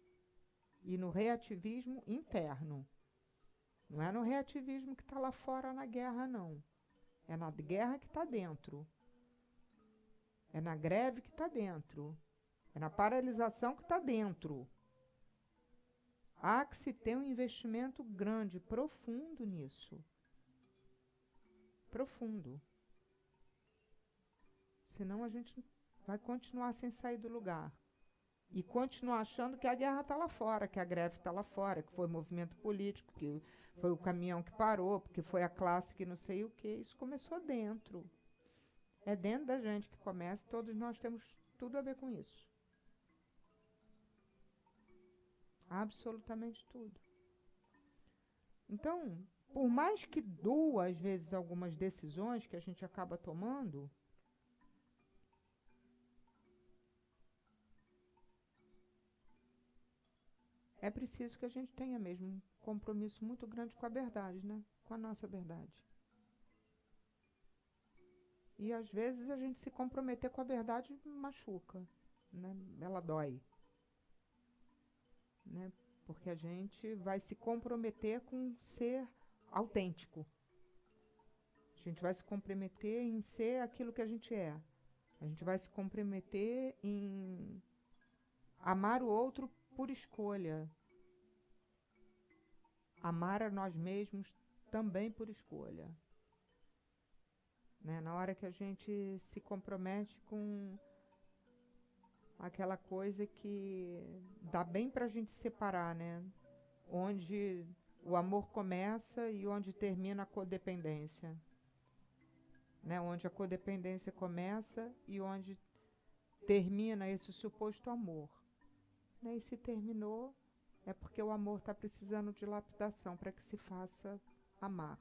e no reativismo interno, não é no reativismo que está lá fora na guerra, não. É na guerra que está dentro. É na greve que está dentro. É na paralisação que está dentro. Há que se ter um investimento grande, profundo nisso. Profundo. Senão a gente vai continuar sem sair do lugar. E continuar achando que a guerra está lá fora, que a greve está lá fora, que foi movimento político, que foi o caminhão que parou, porque foi a classe que não sei o quê. Isso começou dentro. É dentro da gente que começa, todos nós temos tudo a ver com isso. Absolutamente tudo. Então, por mais que doa, às vezes, algumas decisões que a gente acaba tomando, é preciso que a gente tenha mesmo um compromisso muito grande com a verdade, né? Com a nossa verdade. E às vezes a gente se comprometer com a verdade machuca, né? Ela dói, né? Porque a gente vai se comprometer com ser autêntico. A gente vai se comprometer em ser aquilo que a gente é. A gente vai se comprometer em amar o outro por escolha. Amar a nós mesmos também por escolha. Né? Na hora que a gente se compromete com aquela coisa que dá bem para a gente separar, né? Onde o amor começa e onde termina a codependência. Né? Onde a codependência começa e onde termina esse suposto amor. Né? E se terminou, é porque o amor está precisando de lapidação para que se faça amar.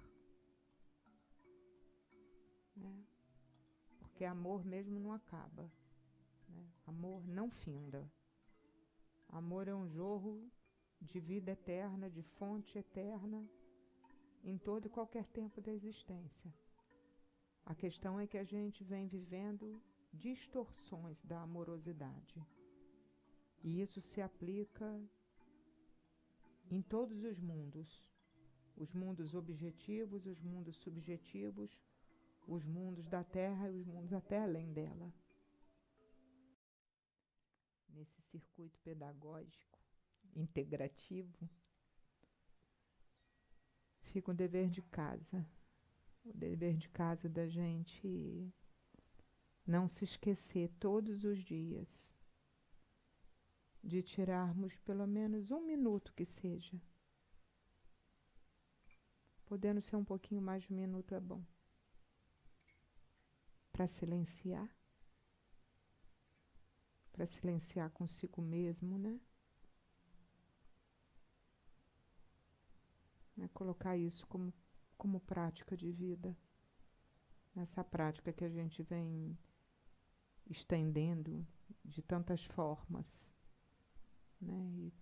Né? Porque amor mesmo não acaba. Né? Amor não finda. Amor é um jorro de vida eterna, de fonte eterna, em todo e qualquer tempo da existência. A questão é que a gente vem vivendo distorções da amorosidade. E isso se aplica em todos os mundos objetivos, os mundos subjetivos, os mundos da Terra e os mundos até além dela. Nesse circuito pedagógico, integrativo, fica um dever de casa. O dever de casa da gente não se esquecer todos os dias de tirarmos pelo menos um minuto que seja. Podendo ser um pouquinho mais de um minuto é bom. Para silenciar. Para silenciar consigo mesmo, né? Colocar isso como prática de vida. Essa prática que a gente vem estendendo de tantas formas, né? E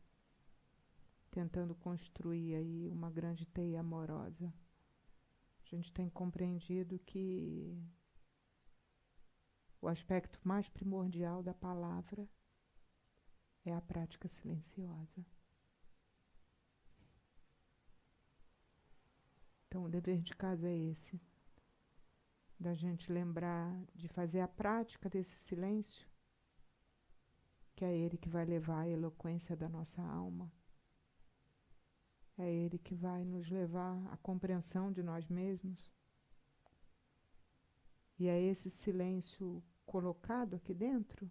tentando construir aí uma grande teia amorosa. A gente tem compreendido que o aspecto mais primordial da palavra é a prática silenciosa. Então, o dever de casa é esse, da gente lembrar de fazer a prática desse silêncio, que é ele que vai levar a eloquência da nossa alma. É ele que vai nos levar à compreensão de nós mesmos. E é esse silêncio colocado aqui dentro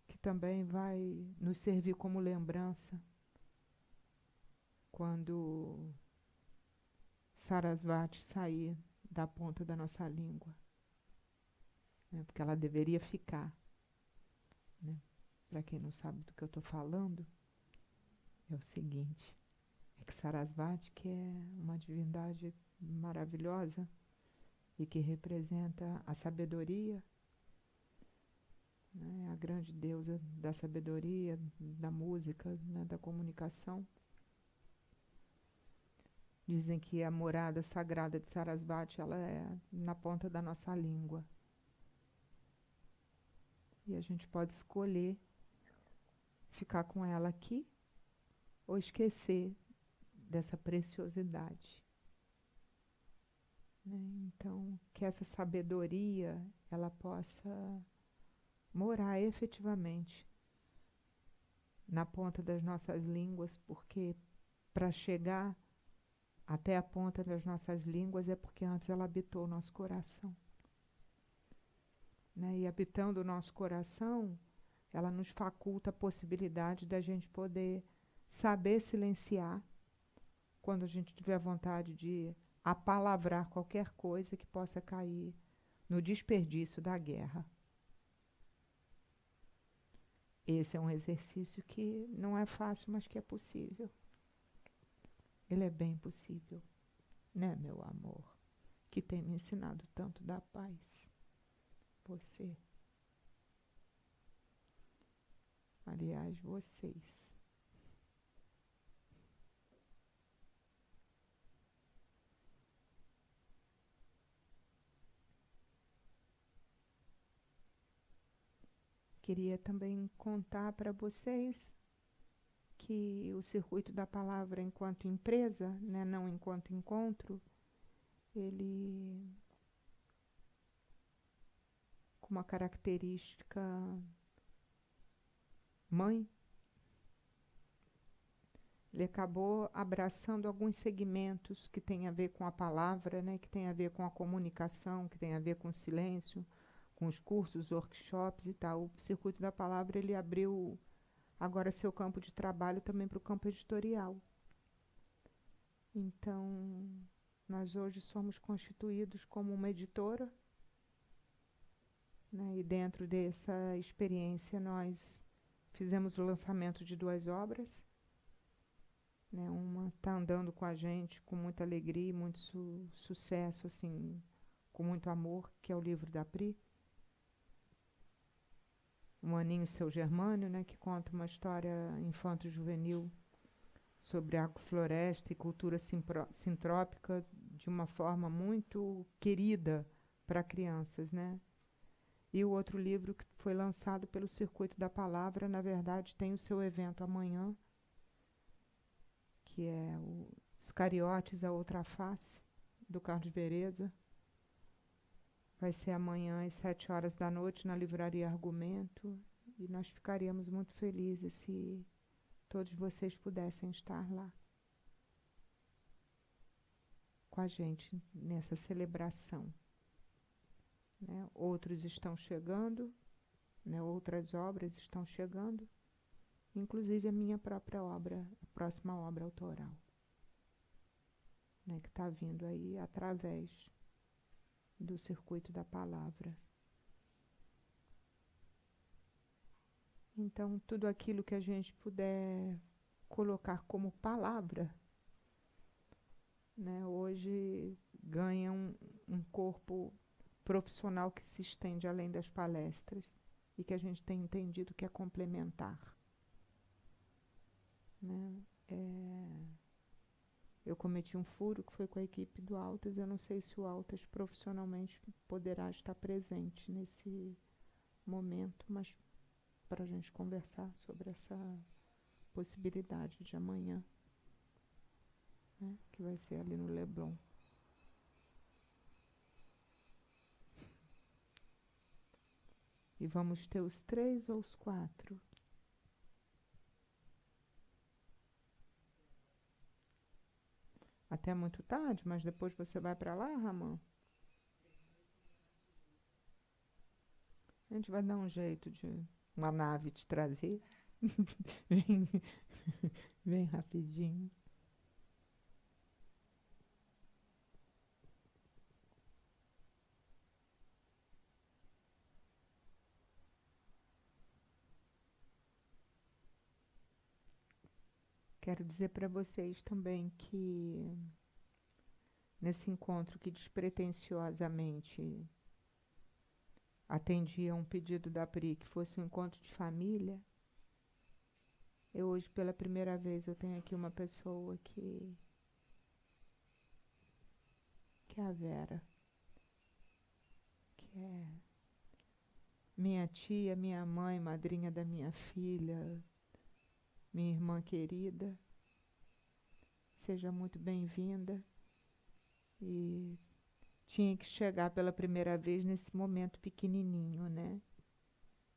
que também vai nos servir como lembrança quando Sarasvati sair da ponta da nossa língua. Né? Porque ela deveria ficar. Né? Para quem não sabe do que eu estou falando, é o seguinte. É que Sarasvati, que é uma divindade maravilhosa e que representa a sabedoria, né, a grande deusa da sabedoria, da música, né, da comunicação. Dizem que a morada sagrada de Sarasvati, ela é na ponta da nossa língua. E a gente pode escolher ficar com ela aqui ou esquecer dessa preciosidade. Né? Então, que essa sabedoria ela possa morar efetivamente na ponta das nossas línguas, porque para chegar até a ponta das nossas línguas é porque antes ela habitou o nosso coração. Né? E habitando o nosso coração, ela nos faculta a possibilidade da gente poder saber silenciar quando a gente tiver vontade de apalavrar qualquer coisa que possa cair no desperdício da guerra. Esse é um exercício que não é fácil, mas que é possível. Ele é bem possível, né, meu amor? Que tem me ensinado tanto da paz. Você. Aliás, vocês. Queria também contar para vocês que o Circuito da Palavra enquanto empresa, né, não enquanto encontro, ele, com uma característica mãe, ele acabou abraçando alguns segmentos que têm a ver com a palavra, né, que tem a ver com a comunicação, que tem a ver com o silêncio, com os cursos, workshops e tal. O Circuito da Palavra, ele abriu agora seu campo de trabalho também para o campo editorial. Então, nós hoje somos constituídos como uma editora, né, e dentro dessa experiência nós fizemos o lançamento de 2 obras. Né, uma está andando com a gente com muita alegria e muito sucesso, assim, com muito amor, que é o livro da Pri. Um Aninho Seu Germânio, né, que conta uma história infanto-juvenil sobre agrofloresta e cultura sintrópica de uma forma muito querida para crianças, né? E o outro livro que foi lançado pelo Circuito da Palavra, na verdade, tem o seu evento amanhã, que é Os Cariotes, a Outra Face, do Carlos Vereza. Vai ser amanhã às 19h na Livraria Argumento, e nós ficaríamos muito felizes se todos vocês pudessem estar lá com a gente nessa celebração. Né? Outros estão chegando, né? Outras obras estão chegando, inclusive a minha própria obra, a próxima obra autoral, né? Que está vindo aí através do Circuito da Palavra. Então, tudo aquilo que a gente puder colocar como palavra, né, hoje ganha um corpo profissional que se estende além das palestras e que a gente tem entendido que é complementar. Né? Eu cometi um furo que foi com a equipe do Altas. Eu não sei se o Altas profissionalmente poderá estar presente nesse momento, mas para a gente conversar sobre essa possibilidade de amanhã, né, que vai ser ali no Leblon. E vamos ter os 3 ou os 4? Até muito tarde, mas depois você vai para lá, Ramon? A gente vai dar um jeito de uma nave te trazer. Vem, vem rapidinho. Quero dizer para vocês também que nesse encontro que despretensiosamente atendia um pedido da Pri, que fosse um encontro de família, eu hoje, pela primeira vez, eu tenho aqui uma pessoa que é a Vera, que é minha tia, minha mãe, madrinha da minha filha, minha irmã querida. Seja muito bem-vinda. E tinha que chegar pela primeira vez nesse momento pequenininho, né?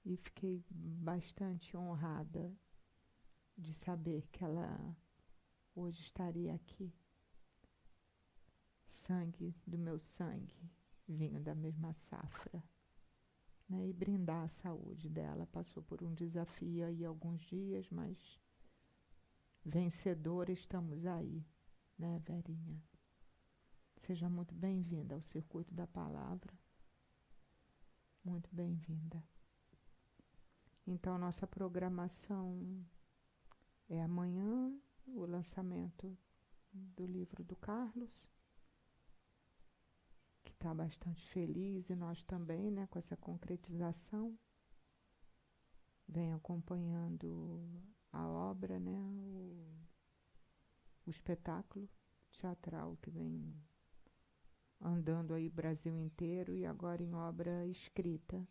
E fiquei bastante honrada de saber que ela hoje estaria aqui. Sangue do meu sangue, vinho da mesma safra, né? E brindar a saúde dela. Passou por um desafio aí alguns dias, mas vencedora estamos aí, né, Verinha? Seja muito bem-vinda ao Circuito da Palavra. Muito bem-vinda. Então, nossa programação é amanhã, o lançamento do livro do Carlos, que está bastante feliz, e nós também, né, com essa concretização. Vem acompanhando a obra, né, o espetáculo teatral que vem andando aí o Brasil inteiro, e agora em obra escrita.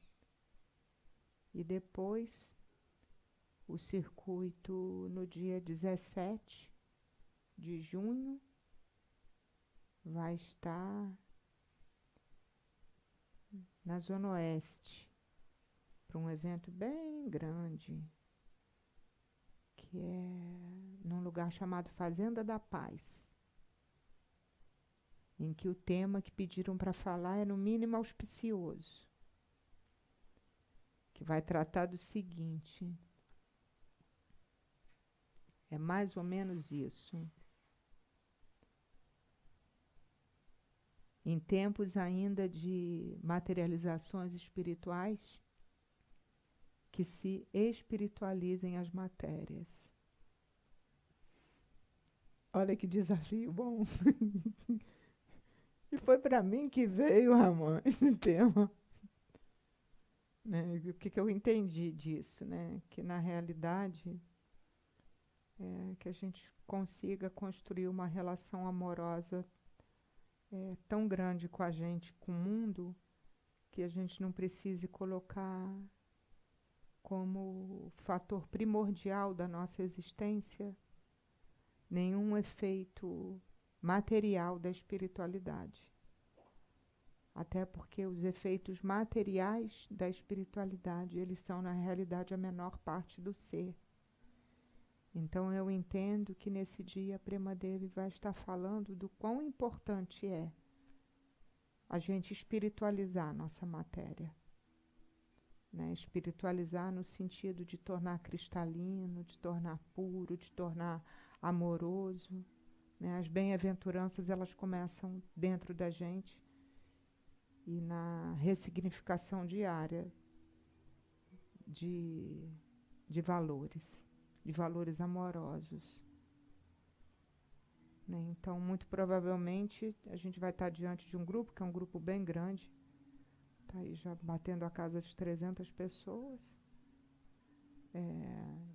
E depois, o circuito no dia 17 de junho vai estar na Zona Oeste, para um evento bem grande, que é num lugar chamado Fazenda da Paz, em que o tema que pediram para falar é no mínimo auspicioso, que vai tratar do seguinte, é mais ou menos isso. Em tempos ainda de materializações espirituais, que se espiritualizem as matérias. Olha que desafio bom. E foi para mim que veio, Ramon, esse tema. Né? O que eu entendi disso? Né? Que, na realidade, que a gente consiga construir uma relação amorosa tão grande com a gente, com o mundo, que a gente não precise colocar como fator primordial da nossa existência nenhum efeito material da espiritualidade. Até porque os efeitos materiais da espiritualidade, eles são, na realidade, a menor parte do ser. Então, eu entendo que nesse dia a Prema Devi vai estar falando do quão importante é a gente espiritualizar a nossa matéria. Né? Espiritualizar no sentido de tornar cristalino, de tornar puro, de tornar amoroso. Né? As bem-aventuranças, elas começam dentro da gente e na ressignificação diária de valores amorosos. Né? Então, muito provavelmente, a gente vai estar diante de um grupo, que é um grupo bem grande, está aí já batendo a casa de 300 pessoas,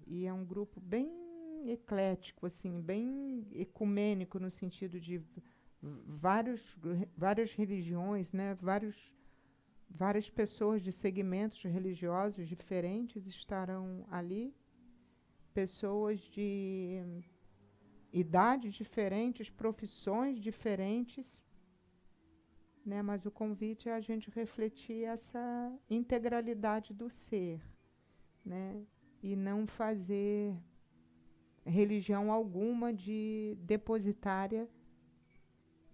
e é um grupo bem eclético, assim, bem ecumênico, no sentido de várias religiões, né? Várias pessoas de segmentos religiosos diferentes estarão ali, pessoas de idades diferentes, profissões diferentes, né? Mas o convite é a gente refletir essa integralidade do ser, né? E não fazer religião alguma de depositária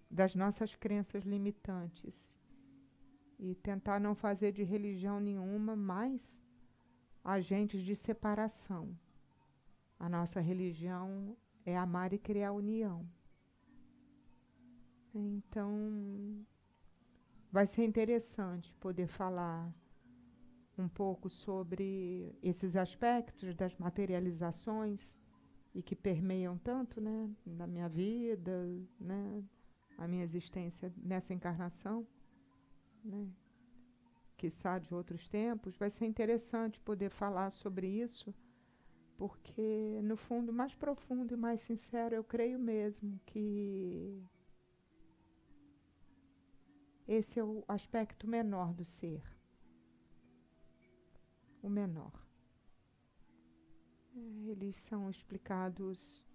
das nossas crenças limitantes. E tentar não fazer de religião nenhuma mais agentes de separação. A nossa religião é amar e criar união. Então, vai ser interessante poder falar um pouco sobre esses aspectos das materializações e que permeiam tanto, né, na minha vida, né, a minha existência nessa encarnação, né, quiçá de outros tempos. Vai ser interessante poder falar sobre isso, porque, no fundo, mais profundo e mais sincero, eu creio mesmo que esse é o aspecto menor do ser. O menor. Eles são explicados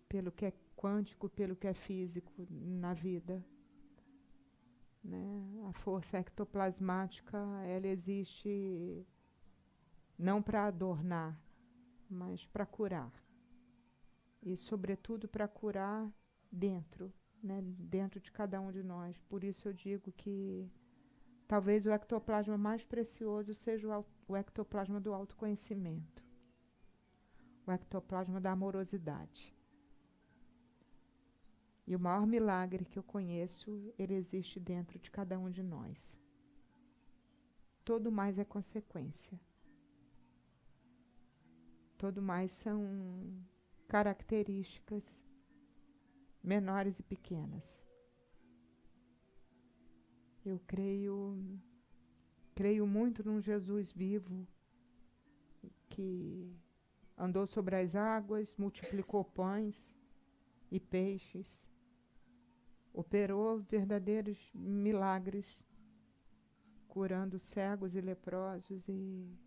pelo que é quântico, pelo que é físico na vida. Né? A força ectoplasmática, ela existe não para adornar, mas para curar. E, sobretudo, para curar dentro, né? Dentro de cada um de nós. Por isso eu digo que talvez o ectoplasma mais precioso seja o ectoplasma do autoconhecimento. O ectoplasma da amorosidade. E o maior milagre que eu conheço, ele existe dentro de cada um de nós. Todo mais é consequência. Todo mais são características menores e pequenas. Eu creio muito num Jesus vivo que andou sobre as águas, multiplicou pães e peixes, operou verdadeiros milagres curando cegos e leprosos e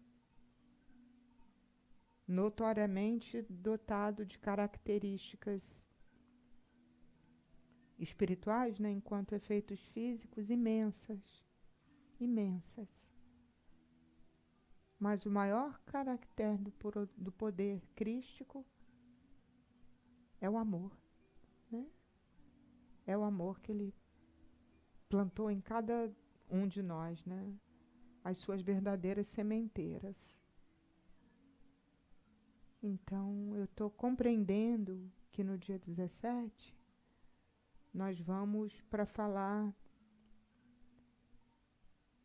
notoriamente dotado de características espirituais, né, enquanto efeitos físicos imensas, imensas. Mas o maior caractere do poder crístico é o amor, né? É o amor que ele plantou em cada um de nós, né? As suas verdadeiras sementeiras. Então, eu estou compreendendo que no dia 17 nós vamos para falar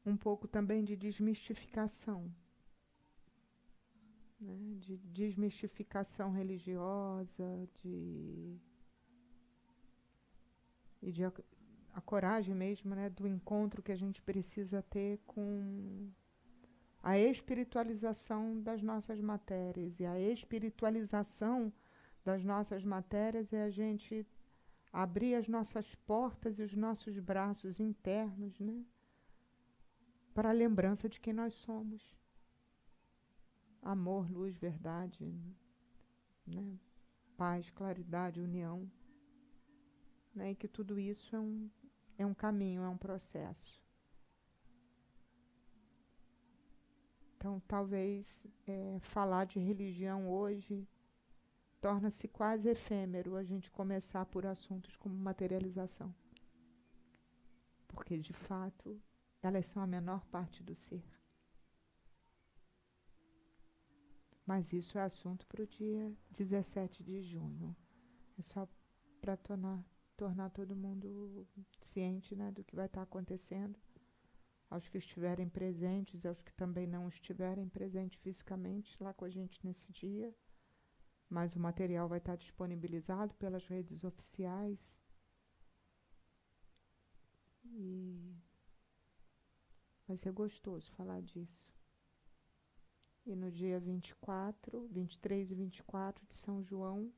um pouco também de desmistificação, né? De desmistificação religiosa, e de a coragem mesmo, né, do encontro que a gente precisa ter com a espiritualização das nossas matérias. E a espiritualização das nossas matérias é a gente abrir as nossas portas e os nossos braços internos, né, para a lembrança de quem nós somos. Amor, luz, verdade, né, paz, claridade, união. Né, e que tudo isso é um caminho, é um processo. Então, talvez falar de religião hoje torna-se quase efêmero a gente começar por assuntos como materialização. Porque, de fato, elas são a menor parte do ser. Mas isso é assunto para o dia 17 de junho. É só para tornar todo mundo ciente, né, do que vai estar acontecendo, aos que estiverem presentes, aos que também não estiverem presentes fisicamente lá com a gente nesse dia. Mas o material vai estar disponibilizado pelas redes oficiais. E vai ser gostoso falar disso. E no dia 24, 23 e 24 de São João,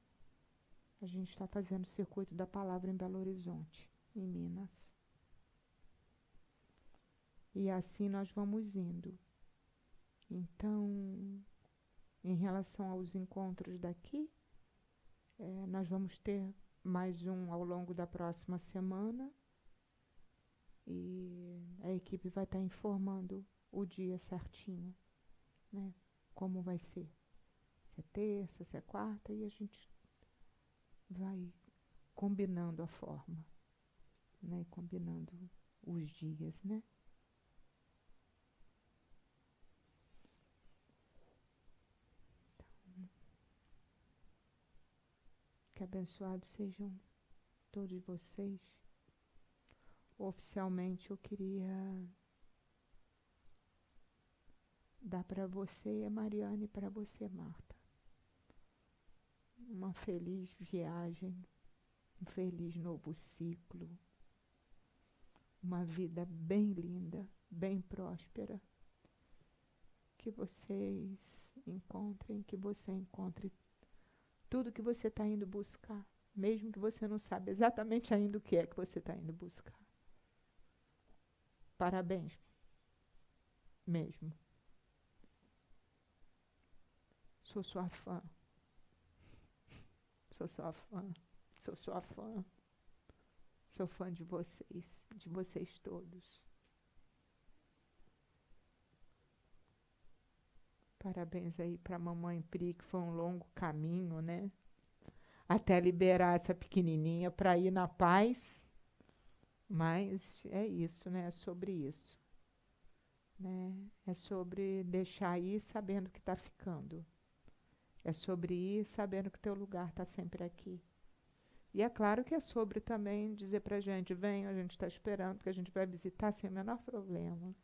a gente está fazendo o circuito da palavra em Belo Horizonte, em Minas. E assim nós vamos indo. Então, em relação aos encontros daqui, nós vamos ter mais um ao longo da próxima semana. E a equipe vai estar informando o dia certinho, né? Como vai ser. Se é terça, se é quarta, e a gente vai combinando a forma, né? Combinando os dias, né? Então, que abençoados sejam todos vocês. Oficialmente eu queria dar para você, Mariana, e para você, Marta, uma feliz viagem, um feliz novo ciclo, uma vida bem linda, bem próspera. Que vocês encontrem, que você encontre tudo que você está indo buscar, mesmo que você não sabe exatamente ainda o que é que você está indo buscar. Parabéns, mesmo. Sou sua fã. Sou sua fã. Sou sua fã. Sou fã de vocês todos. Parabéns aí para a mamãe Pri, que foi um longo caminho, né? Até liberar essa pequenininha para ir na paz. Mas é isso, né? É sobre isso. Né? É sobre deixar ir sabendo que está ficando. É sobre ir sabendo que teu lugar está sempre aqui. E é claro que é sobre também dizer para a gente, vem, a gente está esperando, que a gente vai visitar sem o menor problema.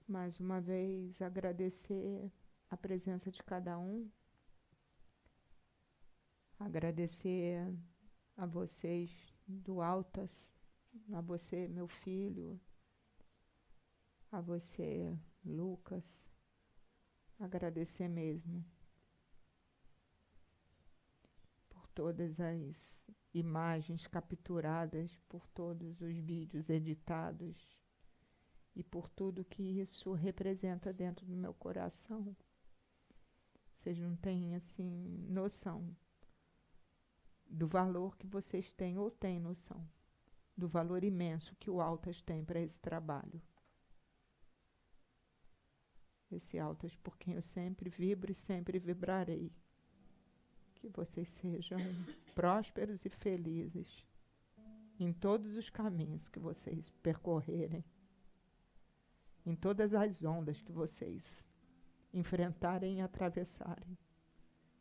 Mais uma vez, agradecer a presença de cada um. Agradecer a vocês do Altas, a você, meu filho, a você, Lucas. Agradecer mesmo por todas as imagens capturadas, por todos os vídeos editados e por tudo que isso representa dentro do meu coração. Vocês não têm, assim, noção do valor que vocês têm, ou têm noção do valor imenso que o Altas tem para esse trabalho. Esse Altas por quem eu sempre vibro e sempre vibrarei. Que vocês sejam prósperos e felizes em todos os caminhos que vocês percorrerem, em todas as ondas que vocês enfrentarem e atravessarem.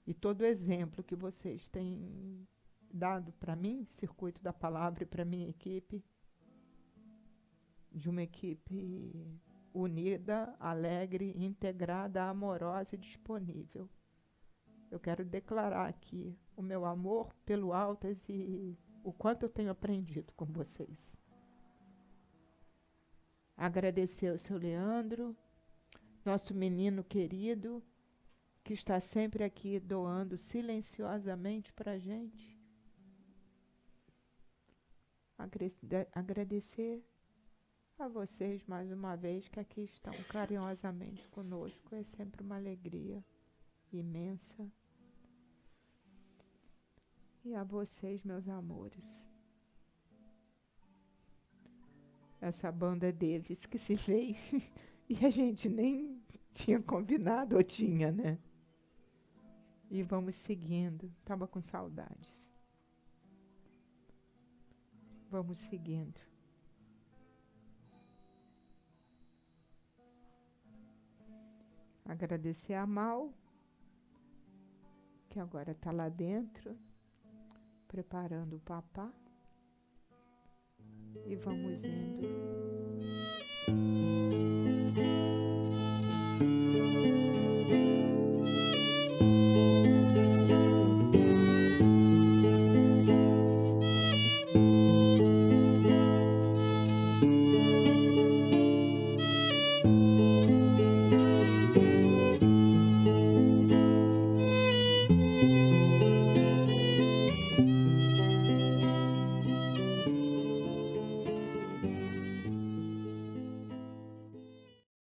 E todo exemplo que vocês têm dado para mim, Circuito da Palavra, e para minha equipe, de uma equipe unida, alegre, integrada, amorosa e disponível. Eu quero declarar aqui o meu amor pelo Altas e o quanto eu tenho aprendido com vocês. Agradecer ao seu Leandro, nosso menino querido, que está sempre aqui doando silenciosamente para a gente. Agradecer a vocês mais uma vez que aqui estão carinhosamente conosco. É sempre uma alegria imensa. E a vocês, meus amores. Essa banda Davis que se fez e a gente nem tinha combinado, ou tinha, né? E vamos seguindo. Tava com saudades. Vamos seguindo. Agradecer a Mal, que agora está lá dentro, preparando o papá. E vamos indo.